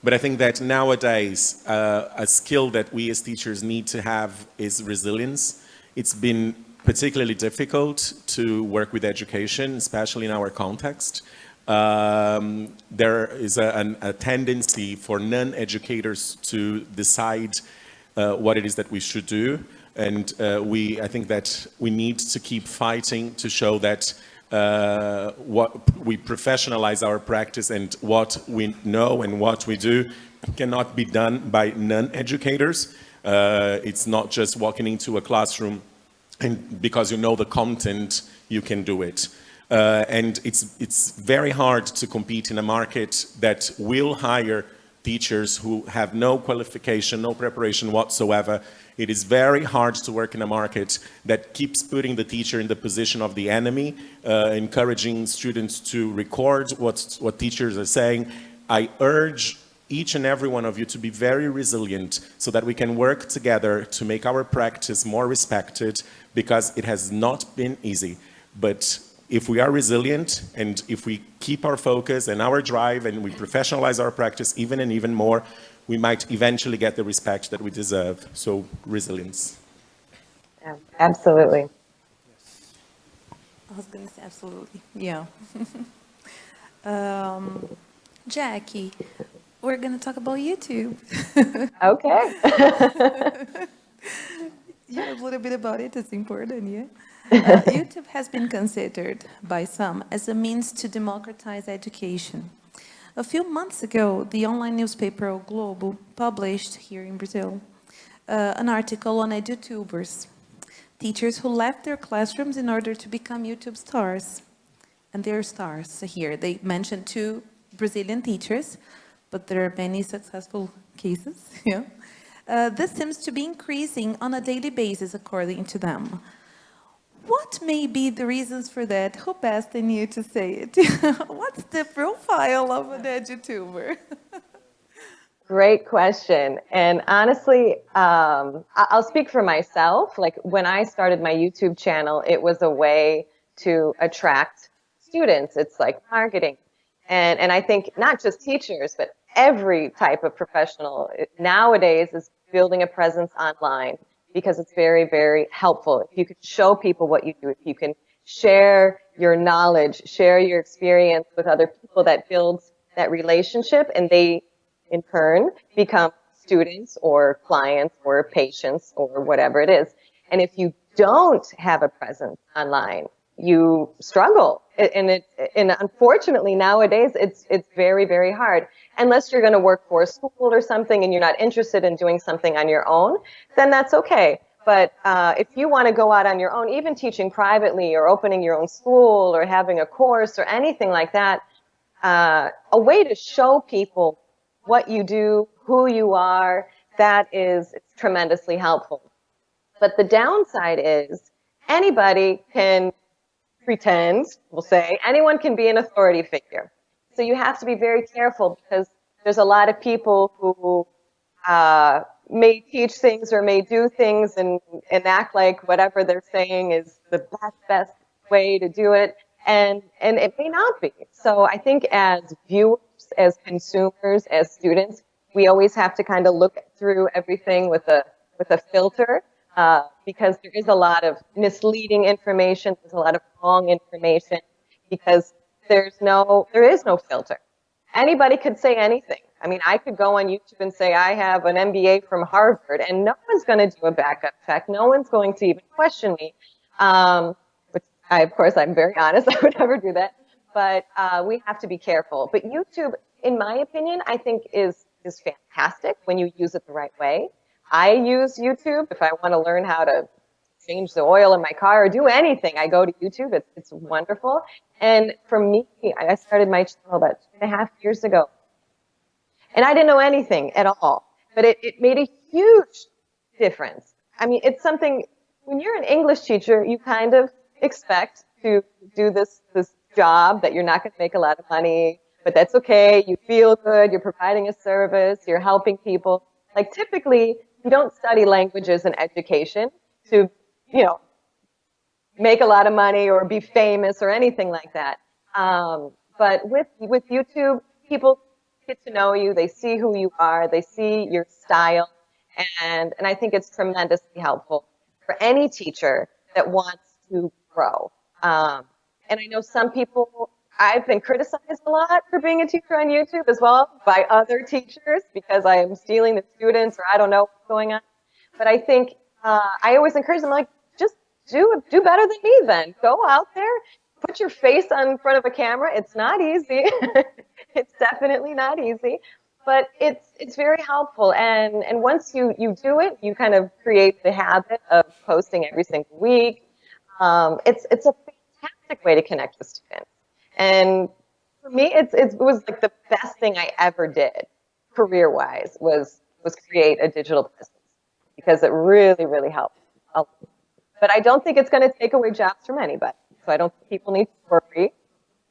But I think that nowadays, a skill that we as teachers need to have is resilience. It's been particularly difficult to work with education, especially in our context. There is a tendency for non-educators to decide what it is that we should do. And I think that we need to keep fighting to show that what we professionalize our practice and what we know and what we do cannot be done by non-educators. It's not just walking into a classroom and because you know the content, you can do it. And it's very hard to compete in a market that will hire teachers who have no qualification, no preparation whatsoever. It is very hard to work in a market that keeps putting the teacher in the position of the enemy, encouraging students to record what teachers are saying. I urge each and every one of you to be very resilient so that we can work together to make our practice more respected, because it has not been easy. But if we are resilient and if we keep our focus and our drive and we professionalize our practice even and even more, we might eventually get the respect that we deserve. So, resilience. Yeah, absolutely. I was going to say absolutely. Yeah. Jackie, we're going to talk about YouTube. Okay. Yeah, a little bit about it. It's important, yeah. YouTube has been considered by some as a means to democratize education. A few months ago, the online newspaper O Globo published here in Brazil an article on edutubers, teachers who left their classrooms in order to become YouTube stars. And they're stars here. They mentioned 2 Brazilian teachers, but there are many successful cases. Yeah. This seems to be increasing on a daily basis, according to them. What may be the reasons for that? Who best than you to say it? What's the profile of an edutuber? Great question. And honestly, I'll speak for myself. Like when I started my YouTube channel, it was a way to attract students. It's like marketing. And I think not just teachers, but every type of professional nowadays is building a presence online, because it's very, very helpful. If you could show people what you do, if you can share your knowledge, share your experience with other people, that builds that relationship, and they, in turn, become students or clients or patients or whatever it is. And if you don't have a presence online, you struggle. And unfortunately nowadays it's very, very hard. Unless you're going to work for a school or something and you're not interested in doing something on your own, then that's okay. But if you want to go out on your own, even teaching privately or opening your own school or having a course or anything like that, a way to show people what you do, who you are, it's tremendously helpful. But the downside is anybody can pretend, we'll say, anyone can be an authority figure. So you have to be very careful, because there's a lot of people who may teach things or may do things and act like whatever they're saying is the best way to do it. And it may not be. So I think as viewers, as consumers, as students, we always have to kind of look through everything with a filter, because there is a lot of misleading information, there's a lot of wrong information, because there is no filter. Anybody could say anything. I mean, I could go on YouTube and say I have an MBA from Harvard, and no one's going to do a backup check. No one's going to even question me. Which of course, I'm very honest. I would never do that. But we have to be careful. But YouTube, in my opinion, I think is fantastic when you use it the right way. I use YouTube if I want to learn how to change the oil in my car or do anything. I go to YouTube. It's wonderful. And for me, I started my channel about 2.5 years ago. And I didn't know anything at all. But it made a huge difference. I mean, it's something, when you're an English teacher, you kind of expect to do this job that you're not going to make a lot of money, but that's okay. You feel good. You're providing a service. You're helping people. Like typically, you don't study languages and education to, make a lot of money or be famous or anything like that. But with YouTube, people get to know you. They see who you are. They see your style. And I think it's tremendously helpful for any teacher that wants to grow. And I know some people, I've been criticized a lot for being a teacher on YouTube as well by other teachers because I am stealing the students or I don't know what's going on. But I think I always encourage them, like, just do better than me then. Go out there, put your face in front of a camera. It's not easy. It's definitely not easy. But it's very helpful. And once you do it, you kind of create the habit of posting every single week. It's a fantastic way to connect with students. And for me, it was like the best thing I ever did, career-wise, was create a digital presence because it really, really helped. But I don't think it's going to take away jobs from anybody. So I don't think people need to worry,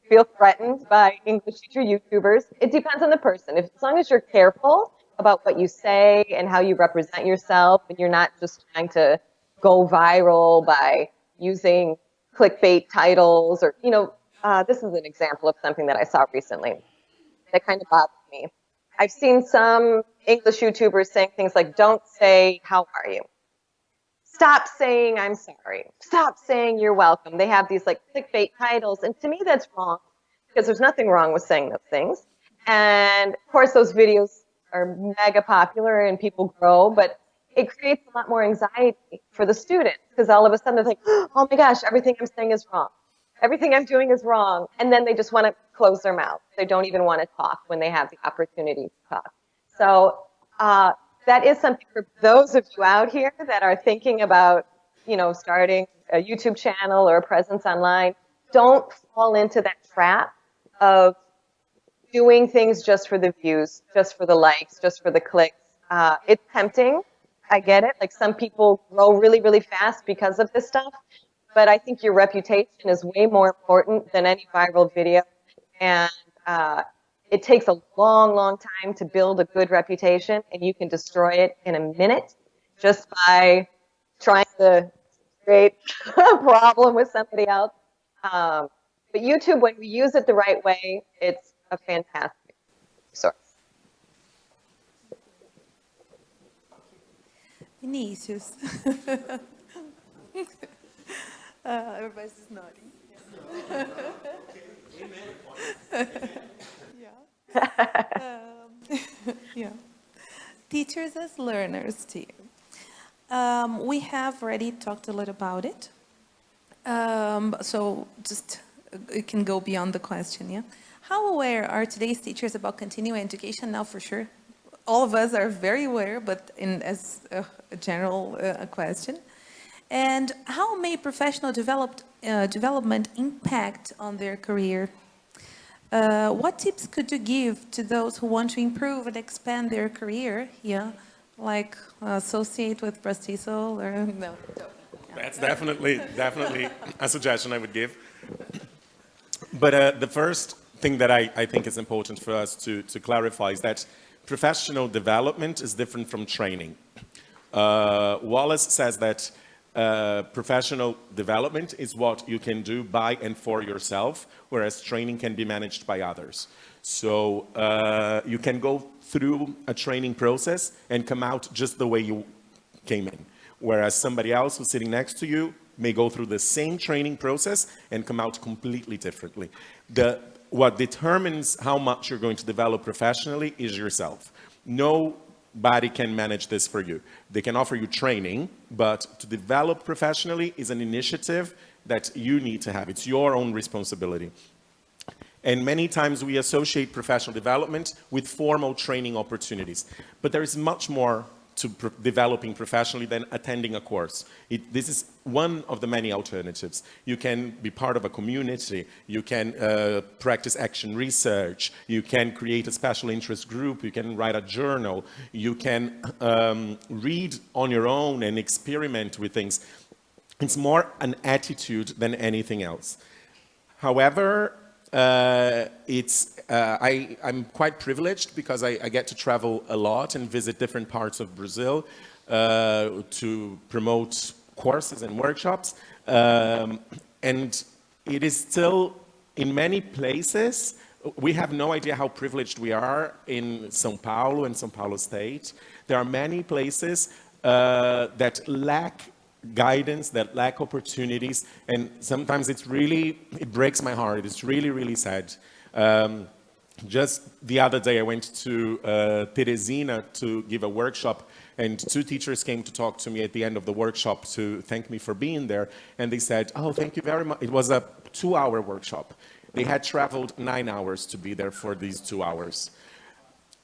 feel threatened by English teacher YouTubers. It depends on the person. As long as you're careful about what you say and how you represent yourself, and you're not just trying to go viral by using clickbait titles or, this is an example of something that I saw recently that kind of bothered me. I've seen some English YouTubers saying things like, don't say, how are you? Stop saying, I'm sorry. Stop saying, you're welcome. They have these like clickbait titles. And to me, that's wrong because there's nothing wrong with saying those things. And of course, those videos are mega popular and people grow, but it creates a lot more anxiety for the students because all of a sudden they're like, oh my gosh, everything I'm saying is wrong. Everything I'm doing is wrong. And then they just want to close their mouth. They don't even want to talk when they have the opportunity to talk. So that is something for those of you out here that are thinking about, starting a YouTube channel or a presence online. Don't fall into that trap of doing things just for the views, just for the likes, just for the clicks. It's tempting. I get it. Like some people grow really, really fast because of this stuff. But I think your reputation is way more important than any viral video. And it takes a long, long time to build a good reputation, and you can destroy it in a minute just by trying to create a problem with somebody else. But YouTube, when we use it the right way, it's a fantastic source. Vinicius. Everybody's just nodding. Yeah. Teachers as learners too. We have already talked a little about it. So just it can go beyond the question, yeah? How aware are today's teachers about continuing education now? For sure, all of us are very aware, but as a general question. And how may professional development impact on their career? What tips could you give to those who want to improve and expand their career? Yeah, like associate with Brastiso or no? That's definitely a suggestion I would give. But the first thing that I think is important for us to clarify is that professional development is different from training. Wallace says that professional development is what you can do by and for yourself, whereas training can be managed by others. So you can go through a training process and come out just the way you came in, whereas somebody else who's sitting next to you may go through the same training process and come out completely differently. What determines how much you're going to develop professionally is yourself. Nobody can manage this for you. They can offer you training, but to develop professionally is an initiative that you need to have. It's your own responsibility. And many times we associate professional development with formal training opportunities. But there is much more to developing professionally than attending a course. This is one of the many alternatives. You can be part of a community, you can practice action research, you can create a special interest group, you can write a journal, you can read on your own and experiment with things. It's more an attitude than anything else. However, I'm quite privileged because I get to travel a lot and visit different parts of Brazil to promote courses and workshops. And it is still, in many places, we have no idea how privileged we are in São Paulo and São Paulo State. There are many places that lack guidance, that lack opportunities, and sometimes it breaks my heart. It's really, really sad. Just the other day, I went to Teresina to give a workshop, and two teachers came to talk to me at the end of the workshop to thank me for being there, and they said, "Oh, thank you very much." It was a 2-hour workshop. They had traveled 9 hours to be there for these 2 hours.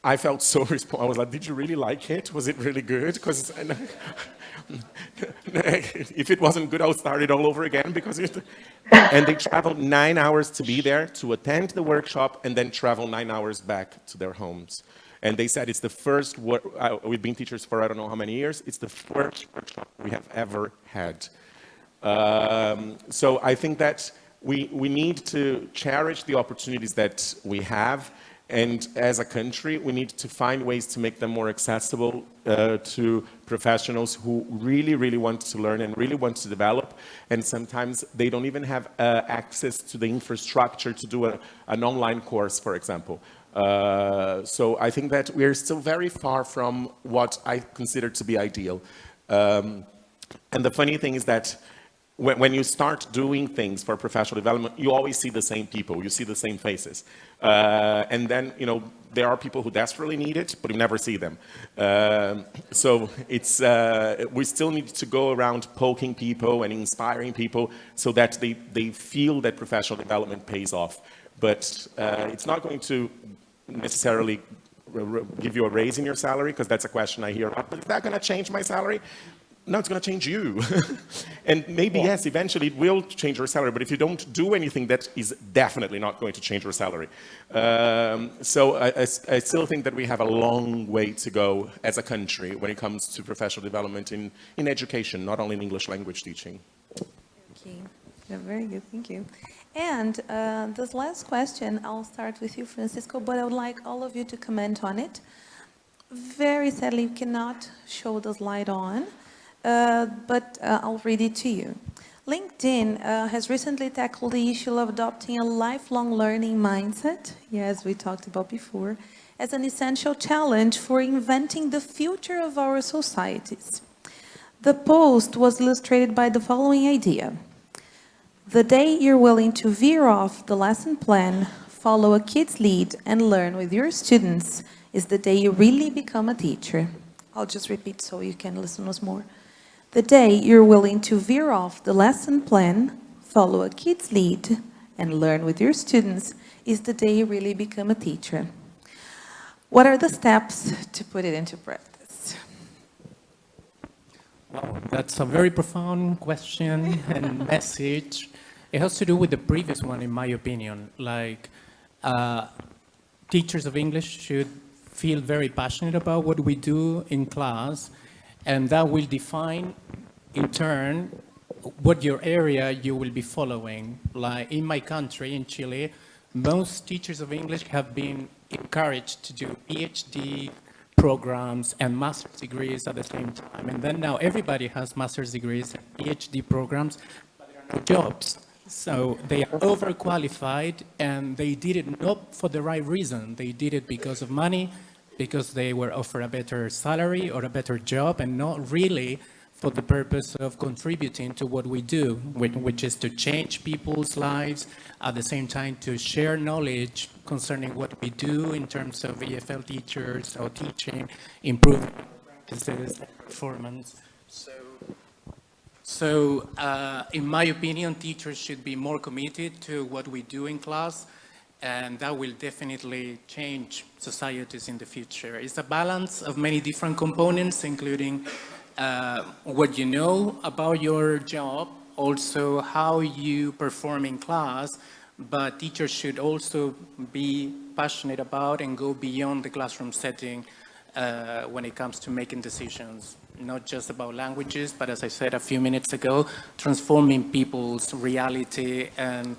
I felt so responsible. I was like, "Did you really like it? Was it really good?" Because if it wasn't good, I'll start it all over again. And they traveled 9 hours to be there, to attend the workshop, and then travel 9 hours back to their homes. And they said it's the first, we've been teachers for I don't know how many years, it's the first workshop we have ever had. So I think that we need to cherish the opportunities that we have. And as a country, we need to find ways to make them more accessible to professionals who really, really want to learn and really want to develop. And sometimes they don't even have access to the infrastructure to do an online course, for example. So I think that we're still very far from what I consider to be ideal. And the funny thing is that when you start doing things for professional development, you always see the same people, you see the same faces. And then, there are people who desperately need it, but you never see them. So we still need to go around poking people and inspiring people so that they feel that professional development pays off. But it's not going to necessarily give you a raise in your salary, because that's a question I hear a lot. But is that going to change my salary? No, it's going to change you. And maybe, yes, eventually it will change your salary, but if you don't do anything, that is definitely not going to change your salary. So I still think that we have a long way to go as a country when it comes to professional development in education, not only in English language teaching. Okay. Yeah, very good, thank you. And this last question, I'll start with you, Francisco, but I would like all of you to comment on it. Very sadly, we cannot show the slide on. But I'll read it to you. LinkedIn has recently tackled the issue of adopting a lifelong learning mindset, as we talked about before, as an essential challenge for inventing the future of our societies. The post was illustrated by the following idea. The day you're willing to veer off the lesson plan, follow a kid's lead, and learn with your students is the day you really become a teacher. I'll just repeat so you can listen once more. The day you're willing to veer off the lesson plan, follow a kid's lead, and learn with your students is the day you really become a teacher. What are the steps to put it into practice? Wow, that's a very profound question and message. It has to do with the previous one, in my opinion. Like, teachers of English should feel very passionate about what we do in class, and that will define, in turn, what your area you will be following. Like in my country, in Chile, most teachers of English have been encouraged to do PhD programs and master's degrees at the same time. And then now everybody has master's degrees and PhD programs, but there are no jobs. So they are overqualified, and they did it not for the right reason. They did it because of money, because they were offered a better salary or a better job, and not really for the purpose of contributing to what we do, which is to change people's lives, at the same time to share knowledge concerning what we do in terms of EFL teachers or teaching, improving practices and performance. So in my opinion, teachers should be more committed to what we do in class, and that will definitely change societies in the future. It's a balance of many different components, including what you know about your job, also how you perform in class, but teachers should also be passionate about and go beyond the classroom setting when it comes to making decisions, not just about languages, but as I said a few minutes ago, transforming people's reality. And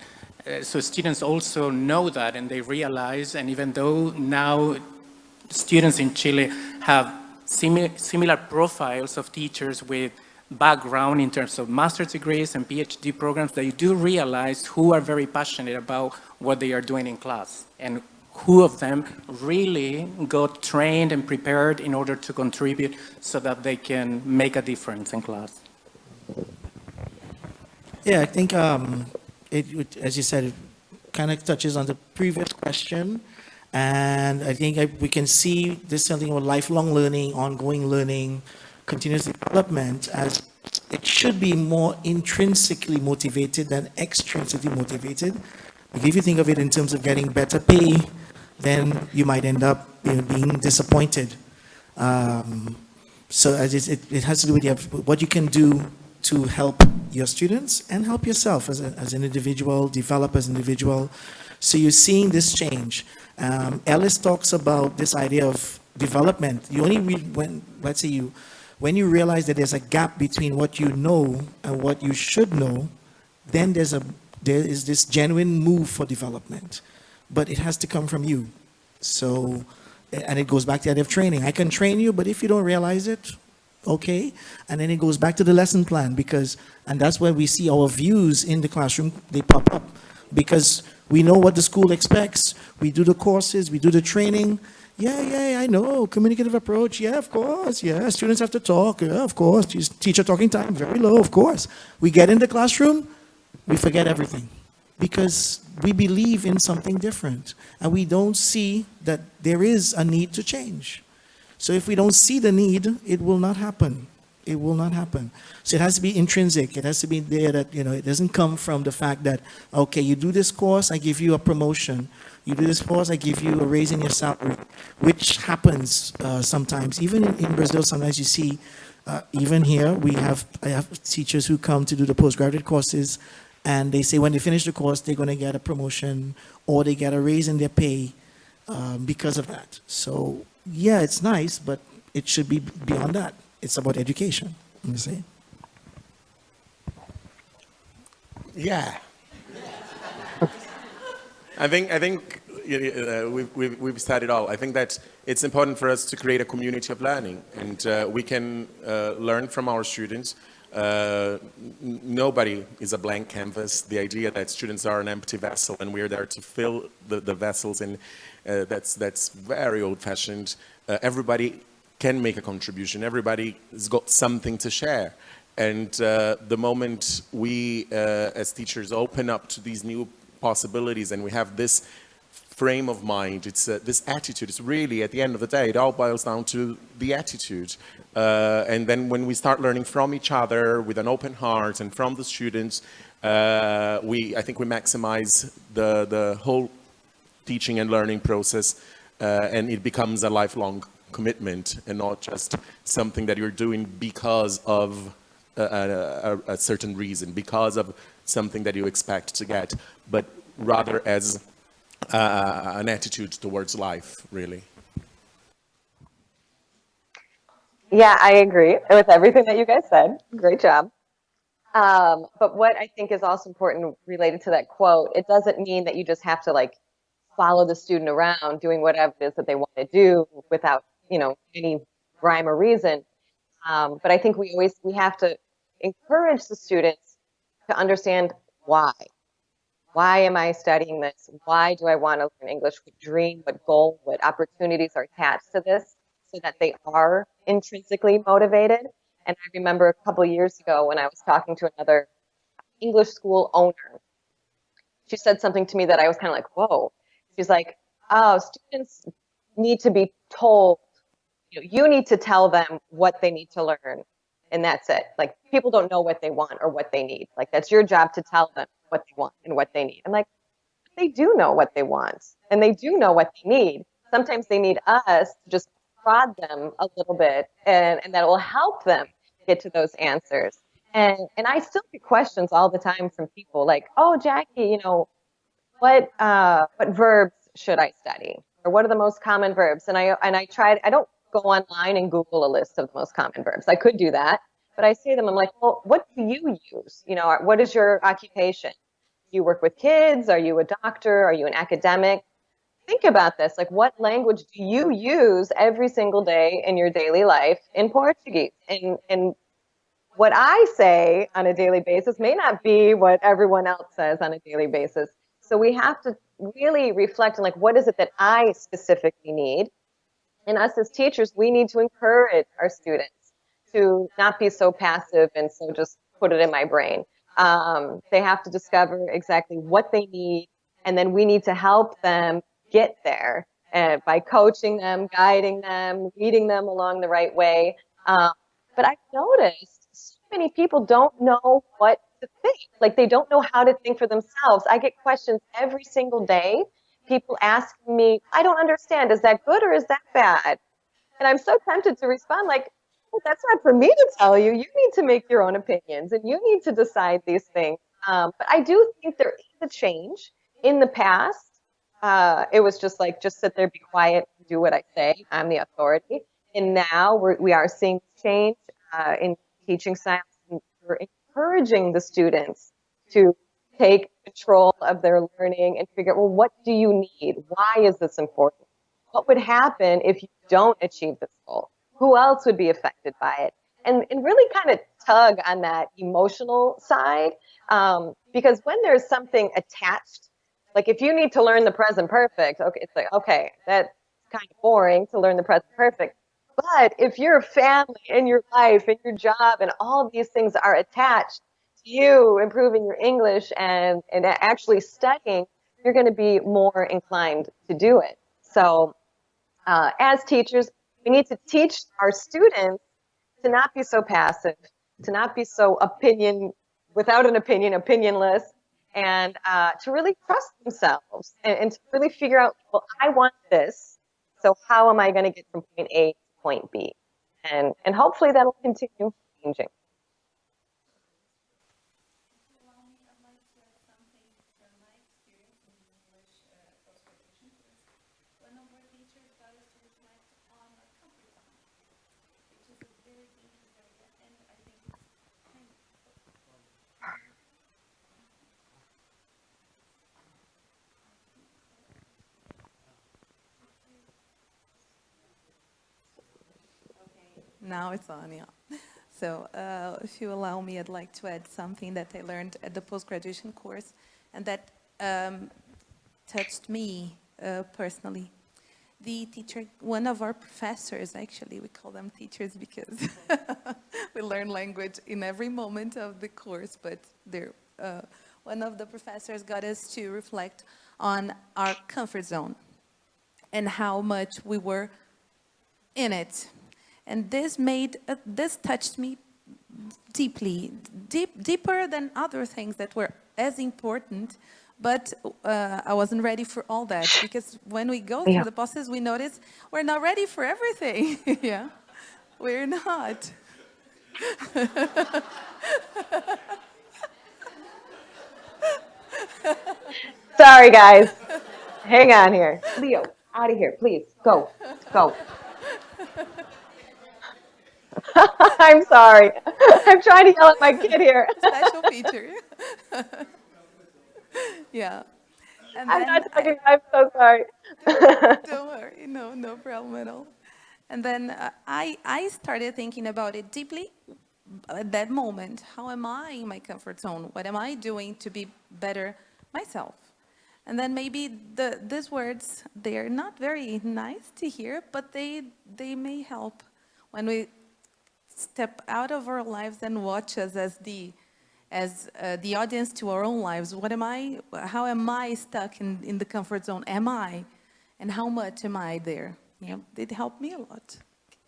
so students also know that, and they realize, and even though now students in Chile have similar profiles of teachers with background in terms of master's degrees and PhD programs, they do realize who are very passionate about what they are doing in class, and who of them really got trained and prepared in order to contribute so that they can make a difference in class. Yeah, I think as you said, it kind of touches on the previous question. And I think we can see this something about lifelong learning, ongoing learning, continuous development, as it should be more intrinsically motivated than extrinsically motivated. Like if you think of it in terms of getting better pay, then you might end up being disappointed. So it has to do with what you can do to help your students and help yourself as an individual, develop as an individual. So you're seeing this change. Ellis talks about this idea of development. You only read when you realize that there's a gap between what you know and what you should know, then there is this genuine move for development. But it has to come from you. So, and it goes back to the idea of training. I can train you, but if you don't realize it, okay. And then it goes back to the lesson plan, and that's where we see our views in the classroom, they pop up. Because we know what the school expects, we do the courses, we do the training. Yeah, I know, communicative approach, yeah, of course, yeah, students have to talk, yeah, of course, teacher talking time, very low, of course. We get in the classroom, we forget everything. Because we believe in something different, and we don't see that there is a need to change. So if we don't see the need, it will not happen. It will not happen. So it has to be intrinsic. It has to be there that, it doesn't come from the fact that, okay, you do this course, I give you a promotion. You do this course, I give you a raise in your salary, which happens sometimes. Even in Brazil, sometimes you see, even here, I have teachers who come to do the postgraduate courses, and they say when they finish the course, they're going to get a promotion or they get a raise in their pay because of that. So, yeah, it's nice, but it should be beyond that. It's about education, you see? Yeah. I think we've said it all. I think that it's important for us to create a community of learning, and we can learn from our students. Nobody is a blank canvas. The idea that students are an empty vessel and we're there to fill the vessels, and that's very old-fashioned. Everybody can make a contribution. Everybody's got something to share. And the moment we, as teachers, open up to these new possibilities and we have this frame of mind, it's this attitude, it's really, at the end of the day, it all boils down to the attitude. And then when we start learning from each other with an open heart and from the students, I think we maximize the whole teaching and learning process, and it becomes a lifelong commitment and not just something that you're doing because of a certain reason, because of something that you expect to get, but rather as an attitude towards life, really. Yeah, I agree with everything that you guys said. Great job. But what I think is also important related to that quote, it doesn't mean that you just have to like follow the student around doing whatever it is that they want to do without, any rhyme or reason. But I think we have to encourage the students to understand why. Why am I studying this? Why do I want to learn English? What dream, what goal, what opportunities are attached to this so that they are intrinsically motivated? And I remember a couple of years ago when I was talking to another English school owner, she said something to me that I was kind of like, whoa. She's like, oh, students need to be told, you need to tell them what they need to learn. And that's it. Like, people don't know what they want or what they need. Like, that's your job to tell them what they want and what they need. I'm like, they do know what they want and they do know what they need. Sometimes they need us to just prod them a little bit, and that will help them get to those answers. And I still get questions all the time from people like, oh, Jackie, what verbs should I study? Or what are the most common verbs? And I don't go online and Google a list of the most common verbs. I could do that, but I say to them, I'm like, well, what do you use? What is your occupation? Do you work with kids? Are you a doctor? Are you an academic? Think about this. Like, what language do you use every single day in your daily life in Portuguese? And what I say on a daily basis may not be what everyone else says on a daily basis. So we have to really reflect on, like, what is it that I specifically need? And us as teachers, we need to encourage our students to not be so passive and so just put it in my brain. They have to discover exactly what they need, and then we need to help them get there by coaching them, guiding them, leading them along the right way. But I've noticed so many people don't know what to think. Like, they don't know how to think for themselves. I get questions every single day. People asking me, I don't understand. Is that good or is that bad? And I'm so tempted to respond like, well, that's not for me to tell you. You need to make your own opinions and you need to decide these things. But I do think there is a change. In the past, it was just like, just sit there, be quiet, do what I say. I'm the authority. And now we are seeing change in teaching styles. And we're encouraging the students to take control of their learning and figure out, well, what do you need? Why is this important? What would happen if you don't achieve this goal? Who else would be affected by it? And really kind of tug on that emotional side, because when there's something attached, like if you need to learn the present perfect, okay, it's like, okay, that's kind of boring to learn the present perfect. But if your family and your life and your job and all these things are attached to you improving your English and actually studying, you're going to be more inclined to do it. So as teachers, we need to teach our students to not be so passive, to not be so without an opinion, opinionless, and to really trust themselves and to really figure out, well, I want this, so how am I going to get from point A to point B? And hopefully that'll continue changing. Now it's on, yeah. So if you allow me, I'd like to add something that I learned at the post-graduation course and that touched me personally. The teacher, one of our professors, actually, we call them teachers because we learn language in every moment of the course, but one of the professors got us to reflect on our comfort zone and how much we were in it. And this touched me deeply, deeper than other things that were as important, but I wasn't ready for all that, because when we go through the process, we notice we're not ready for everything. Yeah, we're not. Sorry, guys. Hang on here. Leo, out of here, please. Go. I'm sorry. I'm trying to yell at my kid here. Special feature. Yeah. And I'm then not talking. I'm so sorry. don't worry, no problem at all. And then I started thinking about it deeply at that moment. How am I in my comfort zone? What am I doing to be better myself? And then maybe these words, they are not very nice to hear, but they may help when we step out of our lives and watch us as the audience to our own lives. How am I stuck in the comfort zone? Am I? And how much am I there? It helped me a lot.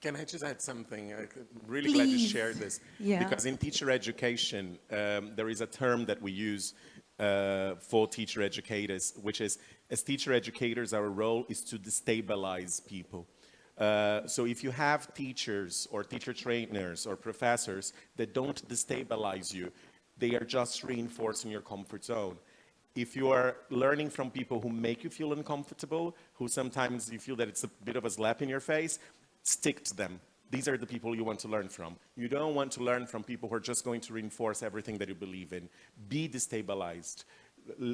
Can I just add something? I'm really glad you Please. shared this. Yeah. Because in teacher education, there is a term that we use for teacher educators, which is, as teacher educators, our role is to destabilize people. So if you have teachers or teacher trainers or professors that don't destabilize you, they are just reinforcing your comfort zone. If you are learning from people who make you feel uncomfortable, who sometimes you feel that it's a bit of a slap in your face, stick to them. These are the people you want to learn from. You don't want to learn from people who are just going to reinforce everything that you believe in. Be destabilized.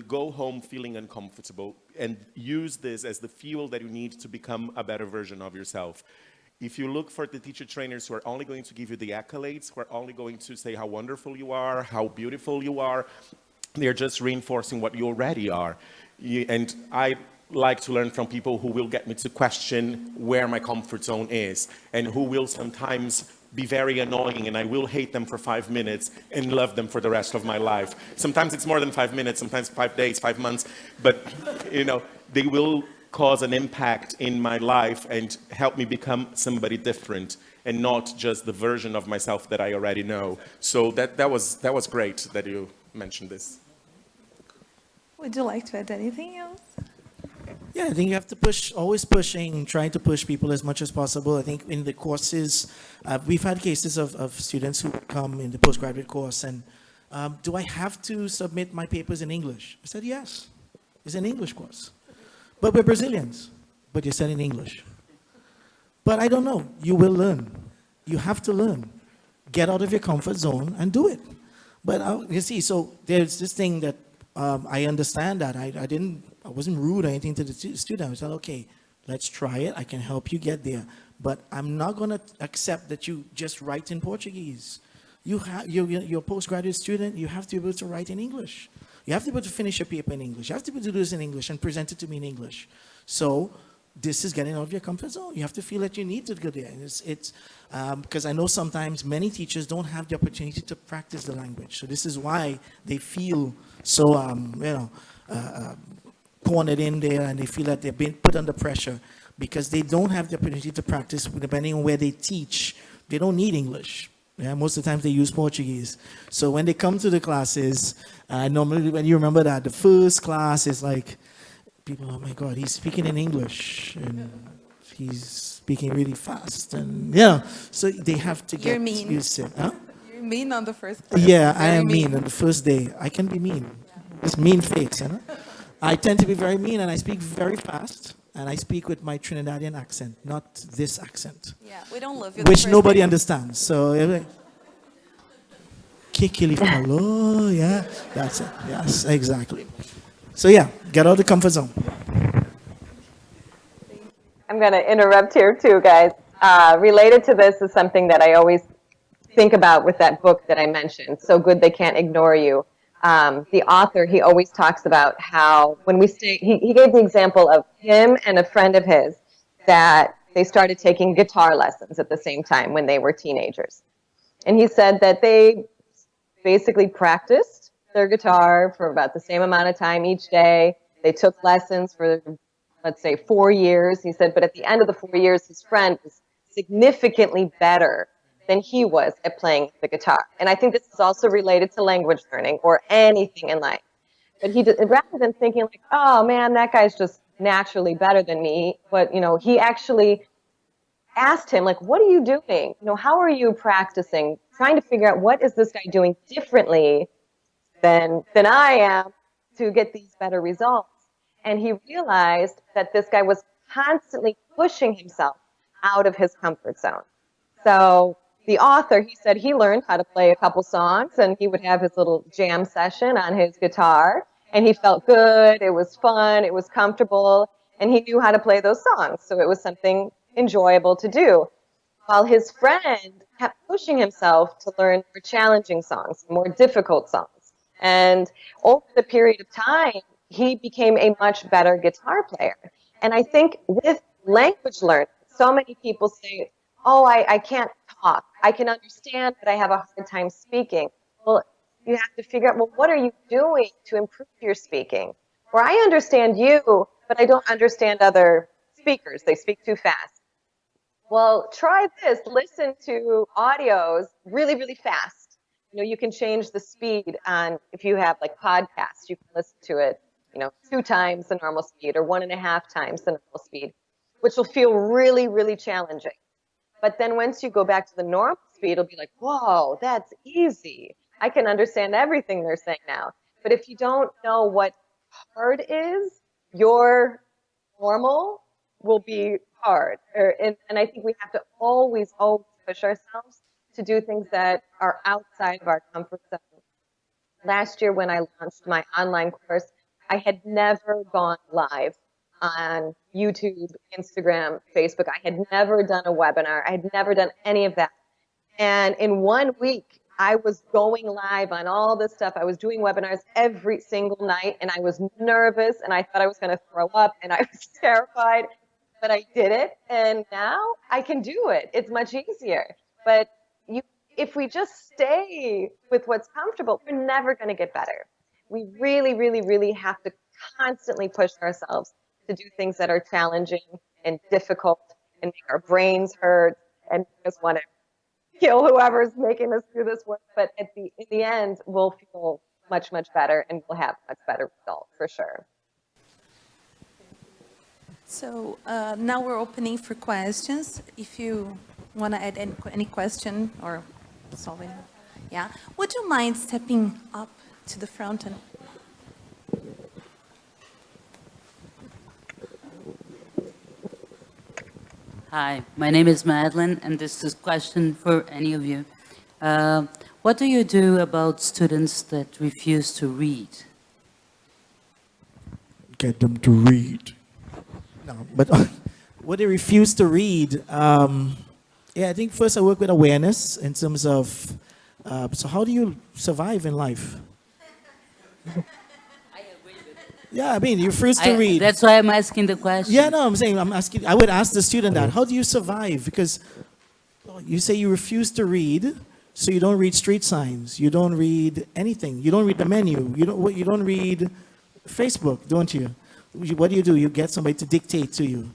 Go home feeling uncomfortable and use this as the fuel that you need to become a better version of yourself. If you look for the teacher trainers who are only going to give you the accolades, who are only going to say how wonderful you are, how beautiful you are, they're just reinforcing what you already are. And I like to learn from people who will get me to question where my comfort zone is, and who will sometimes be very annoying, and I will hate them for 5 minutes and love them for the rest of my life. Sometimes it's more than 5 minutes, sometimes 5 days, 5 months, but they will cause an impact in my life and help me become somebody different and not just the version of myself that I already know. So that was great that you mentioned this. Would you like to add anything else? Yeah, I think you have to push, always pushing, trying to push people as much as possible. I think in the courses, we've had cases of students who come in the postgraduate course and, do I have to submit my papers in English? I said, yes, it's an English course. But we're Brazilians, but you said in English. But I don't know, you will learn. You have to learn. Get out of your comfort zone and do it. But you see, so there's this thing that I understand that. I wasn't rude or anything to the student. I said, okay, let's try it. I can help you get there. But I'm not going to accept that you just write in Portuguese. You're a postgraduate student. You have to be able to write in English. You have to be able to finish your paper in English. You have to be able to do this in English and present it to me in English. So this is getting out of your comfort zone. You have to feel that you need to go there. And it's because I know sometimes many teachers don't have the opportunity to practice the language. So this is why they feel so, cornered in there, and they feel that they're being put under pressure because they don't have the opportunity to practice. Depending on where they teach, they don't need English. Yeah, most of the time they use Portuguese. So when they come to the classes, normally when you remember that, the first class is like, people, oh my God, he's speaking in English, and he's speaking really fast, and so they have to You're get mean. used to it. Huh? You're mean on the first class. Yeah, I Very am mean on the first day. I can be mean. It's mean face, I tend to be very mean, and I speak very fast, and I speak with my Trinidadian accent, not this accent, Yeah, we don't love you. the which first nobody day. understands. So, que ele falou, yeah, that's it. Yes, exactly. So yeah, get out of the comfort zone. I'm going to interrupt here too, guys. Related to this is something that I always think about with that book that I mentioned, So Good They Can't Ignore You. The author, he always talks about how when we stay, he gave the example of him and a friend of his that they started taking guitar lessons at the same time when they were teenagers. And he said that they basically practiced their guitar for about the same amount of time each day. They took lessons for, let's say, 4 years. He said, but at the end of the 4 years, his friend was significantly better than he was at playing the guitar. And I think this is also related to language learning or anything in life. But he did, rather than thinking like, oh man, that guy's just naturally better than me, but he actually asked him, like, what are you doing? How are you practicing? Trying to figure out what is this guy doing differently than I am to get these better results. And he realized that this guy was constantly pushing himself out of his comfort zone. So, the author, he said he learned how to play a couple songs, and he would have his little jam session on his guitar, and he felt good, it was fun, it was comfortable, and he knew how to play those songs, so it was something enjoyable to do. While his friend kept pushing himself to learn more challenging songs, more difficult songs. And over the period of time, he became a much better guitar player. And I think with language learning, so many people say, oh, I can't talk. I can understand, but I have a hard time speaking. Well, you have to figure out, well, what are you doing to improve your speaking? Or I understand you, but I don't understand other speakers. They speak too fast. Well, try this. Listen to audios really, really fast. You know, you can change the speed on, if you have like podcasts, you can listen to it, 2 times the normal speed or 1.5 times the normal speed, which will feel really, really challenging. But then once you go back to the normal speed, it'll be like, whoa, that's easy. I can understand everything they're saying now. But if you don't know what hard is, your normal will be hard. And I think we have to always push ourselves to do things that are outside of our comfort zone. Last year when I launched my online course, I had never gone live on YouTube, Instagram, Facebook. I had never done a webinar. I had never done any of that. And in 1 week, I was going live on all this stuff. I was doing webinars every single night, and I was nervous, and I thought I was going to throw up, and I was terrified. But I did it, and now I can do it. It's much easier. But if we just stay with what's comfortable, we're never going to get better. We really, really, really have to constantly push ourselves to do things that are challenging and difficult and make our brains hurt and just want to kill whoever's making us do this work. But in the end, we'll feel much, much better, and we'll have much better results for sure. So now we're opening for questions. If you want to add any question or solving, yeah. Would you mind stepping up to the front and? Hi, my name is Madeline, and this is a question for any of you. What do you do about students that refuse to read? Get them to read. No, but what they refuse to read, I think first I work with awareness in terms of, so how do you survive in life? Yeah, I mean, you refuse to read. That's why I'm asking the question. Yeah, no, I would ask the student that, how do you survive? Because you say you refuse to read, so you don't read street signs, you don't read anything, you don't read the menu, you don't read Facebook, don't you? What do? You get somebody to dictate to you.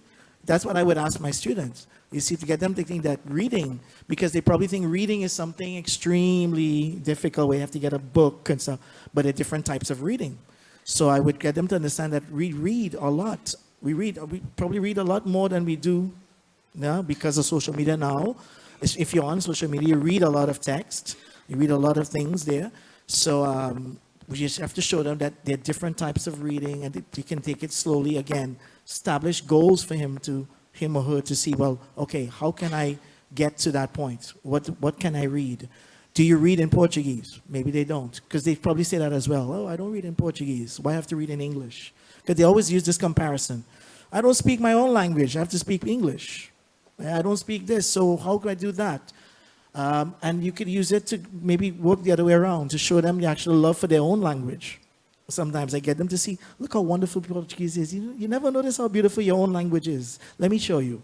That's what I would ask my students. You see, to get them to think that reading, because they probably think reading is something extremely difficult, where you have to get a book and stuff, but there are different types of reading. So I would get them to understand that we read a lot. We probably read a lot more than we do now because of social media now. If you're on social media, you read a lot of text, you read a lot of things there. So we just have to show them that there are different types of reading, and you can take it slowly. Again, establish goals for him or her to see, well, okay, how can I get to that point? What can I read? Do you read in Portuguese? Maybe they don't, because they probably say that as well. Oh, I don't read in Portuguese. Why have to read in English? Because they always use this comparison. I don't speak my own language. I have to speak English. I don't speak this, so how can I do that? And you could use it to maybe work the other way around, to show them the actual love for their own language. Sometimes I get them to see, look how wonderful Portuguese is. You never notice how beautiful your own language is. Let me show you.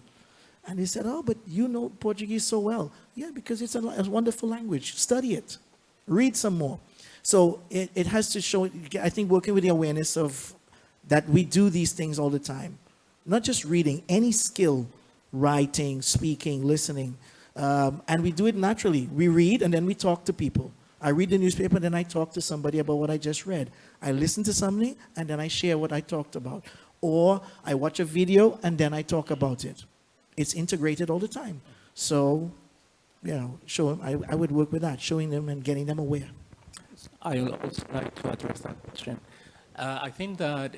And they said, oh, but you know Portuguese so well. Yeah, because it's a wonderful language. Study it. Read some more. So it has to show, I think, working with the awareness of that we do these things all the time. Not just reading, any skill, writing, speaking, listening. And we do it naturally. We read and then we talk to people. I read the newspaper and then I talk to somebody about what I just read. I listen to something and then I share what I talked about. Or I watch a video and then I talk about it. It's integrated all the time. So, show them, I would work with that, showing them and getting them aware. I would also like to address that question. I think that,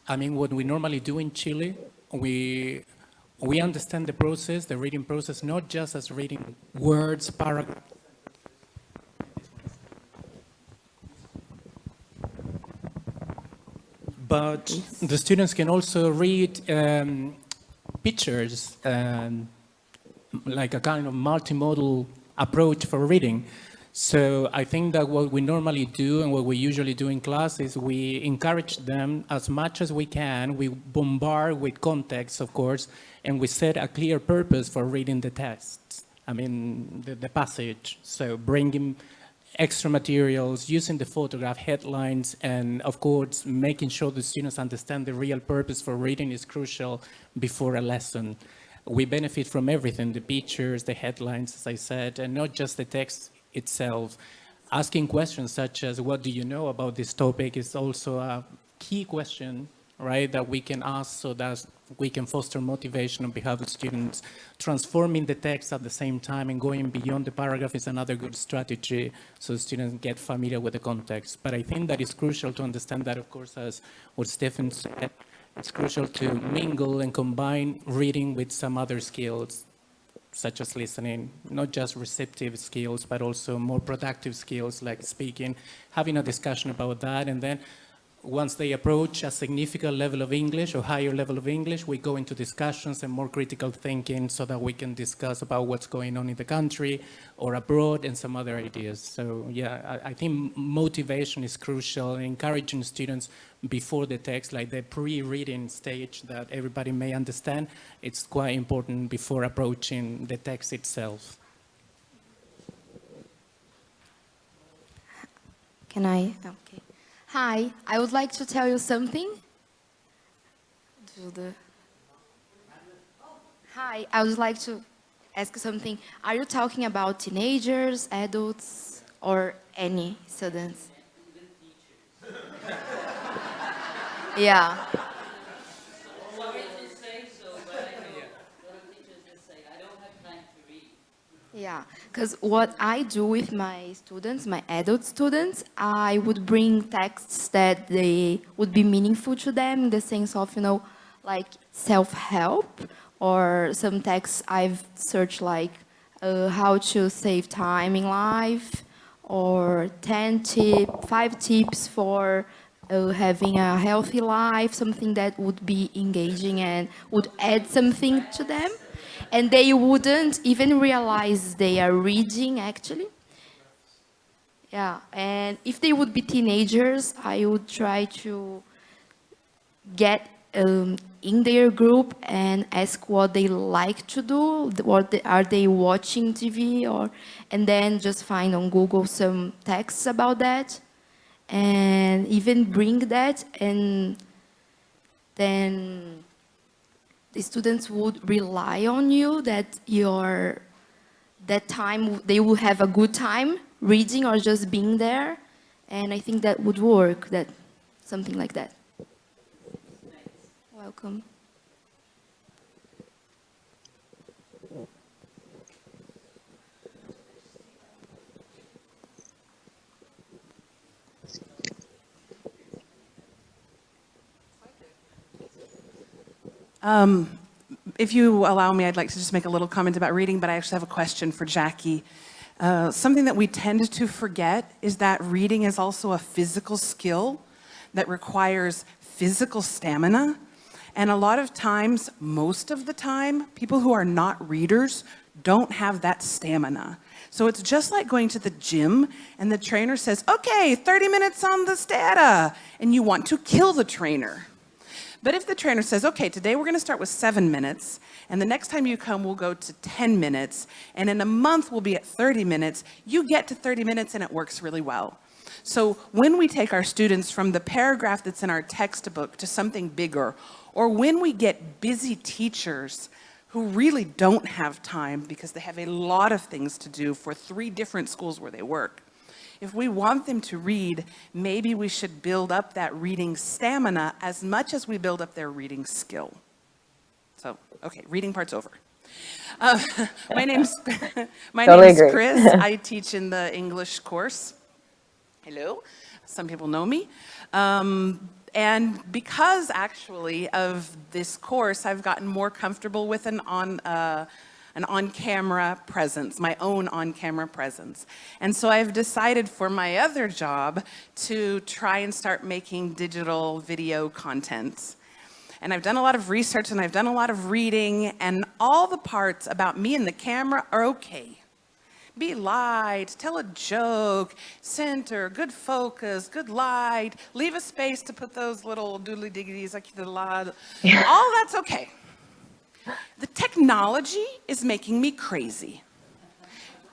what we normally do in Chile, we we understand the process, the reading process, not just as reading words, paragraphs. But the students can also read pictures, like a kind of multimodal approach for reading. So I think that what we normally do and what we usually do in class is we encourage them as much as we can. We bombard with context, of course, and we set a clear purpose for reading the text. I mean, the passage. So bringing extra materials, using the photograph, headlines, and of course, making sure the students understand the real purpose for reading is crucial before a lesson. We benefit from everything, the pictures, the headlines, as I said, and not just the text itself. Asking questions such as, what do you know about this topic, is also a key question, right, that we can ask so that we can foster motivation on behalf of students. Transforming the text at the same time and going beyond the paragraph is another good strategy so students get familiar with the context. But I think that it's crucial to understand that, of course, as what Stephen said, it's crucial to mingle and combine reading with some other skills, such as listening, not just receptive skills, but also more productive skills like speaking, having a discussion about that, and then once they approach a significant level of English or higher level of English, we go into discussions and more critical thinking so that we can discuss about what's going on in the country or abroad and some other ideas. So yeah, I think motivation is crucial, encouraging students before the text, like the pre-reading stage that everybody may understand. It's quite important before approaching the text itself. Can I? Okay. Hi, I would like to tell you something. Hi, I would like to ask you something. Are you talking about teenagers, adults, or any students? Yeah. Yeah, because what I do with my students, my adult students, I would bring texts that they would be meaningful to them in the sense of, you know, like self-help, or some texts I've searched like how to save time in life, or 5 tips for having a healthy life, something that would be engaging and would add something to them. And they wouldn't even realize they are reading, actually. Yeah, and if they would be teenagers, I would try to get in their group and ask what they like to do, are they watching TV, and then just find on Google some texts about that, and even bring that, and then the students would rely on you that that time they will have a good time reading or just being there, and I think that would work, that something like that. Welcome. If you allow me, I'd like to just make a little comment about reading, but I actually have a question for Jackie. Something that we tend to forget is that reading is also a physical skill that requires physical stamina. And a lot of times, most of the time, people who are not readers don't have that stamina. So it's just like going to the gym and the trainer says, okay, 30 minutes on this data, and you want to kill the trainer. But if the trainer says, okay, today we're going to start with 7 minutes, and the next time you come, we'll go to 10 minutes, and in a month, we'll be at 30 minutes, you get to 30 minutes, and it works really well. So when we take our students from the paragraph that's in our textbook to something bigger, or when we get busy teachers who really don't have time because they have a lot of things to do for 3 different schools where they work, if we want them to read, maybe we should build up that reading stamina as much as we build up their reading skill. So, okay, reading part's over. My name's Chris. I teach in the English course. Hello. Some people know me. And because actually of this course, I've gotten more comfortable with an on-camera presence, my own on-camera presence. And so I've decided for my other job to try and start making digital video content. And I've done a lot of research and I've done a lot of reading, and all the parts about me and the camera are okay. Be light, tell a joke, center, good focus, good light, leave a space to put those little doodly diggities like the lad. All that's okay. The technology is making me crazy.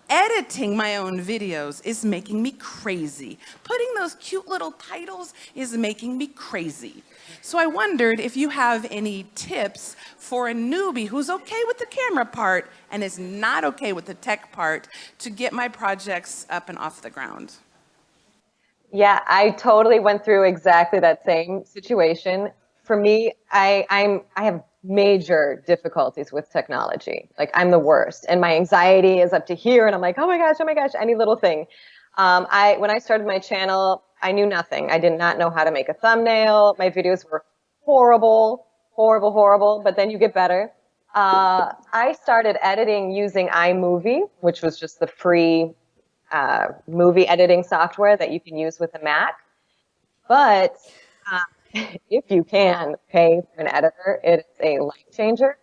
Editing my own videos is making me crazy. Putting those cute little titles is making me crazy. So I wondered if you have any tips for a newbie who's okay with the camera part and is not okay with the tech part to get my projects up and off the ground. Yeah, I totally went through exactly that same situation. For me, I have major difficulties with technology. Like, I'm the worst, and my anxiety is up to here, and I'm like, oh my gosh, any little thing. When I started my channel, I knew nothing. I did not know how to make a thumbnail. My videos were horrible, but then you get better. I started editing using iMovie, which was just the free movie editing software that you can use with a Mac. But if you can pay for an editor, it's a life changer.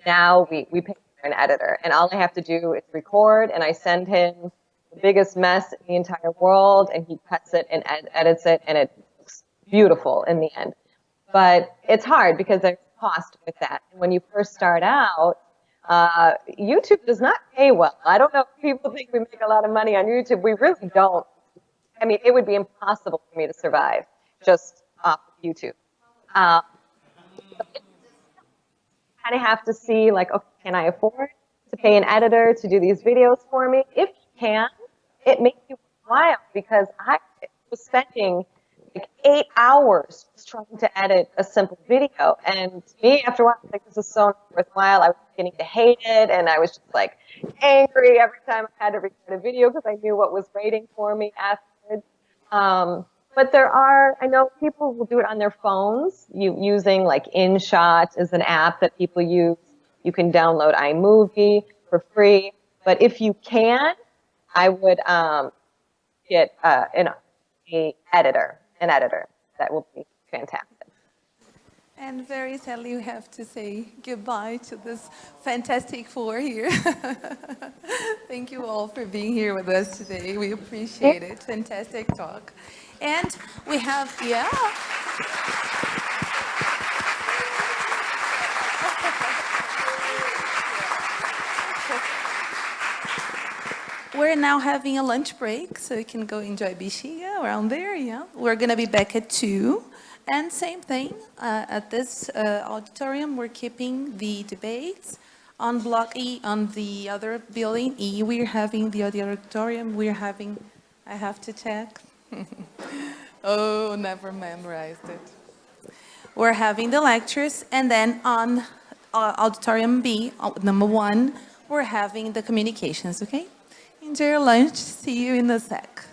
Now we pay for an editor, and all I have to do is record, and I send him the biggest mess in the entire world, and he cuts it and edits it, and it looks beautiful in the end. But it's hard because there's cost with that. And when you first start out, YouTube does not pay well. I don't know if people think we make a lot of money on YouTube. We really don't. I mean, it would be impossible for me to survive just off of YouTube. Kind of have to see, like, okay, can I afford to pay an editor to do these videos for me? If you can, it makes you worthwhile, because I was spending like 8 hours just trying to edit a simple video. And to me, after a while, I was like, this is so not worthwhile. I was beginning to hate it, and I was just like angry every time I had to record a video because I knew what was waiting for me afterwards. But I know people will do it on their phones, using like InShot is an app that people use. You can download iMovie for free. But if you can, I would get an editor. That will be fantastic. And very sadly, we have to say goodbye to this fantastic four here. Thank you all for being here with us today. We appreciate it. Fantastic talk. And we have, We're now having a lunch break, so you can go enjoy bexiga around there, We're going to be back at 2. And same thing, at this auditorium, we're keeping the debates. On Block E, on the other building, E, we're having the auditorium, I have to check. Oh, never memorized it. We're having the lectures, and then on auditorium B, number 1, we're having the communications, okay? Enjoy your lunch. See you in a sec.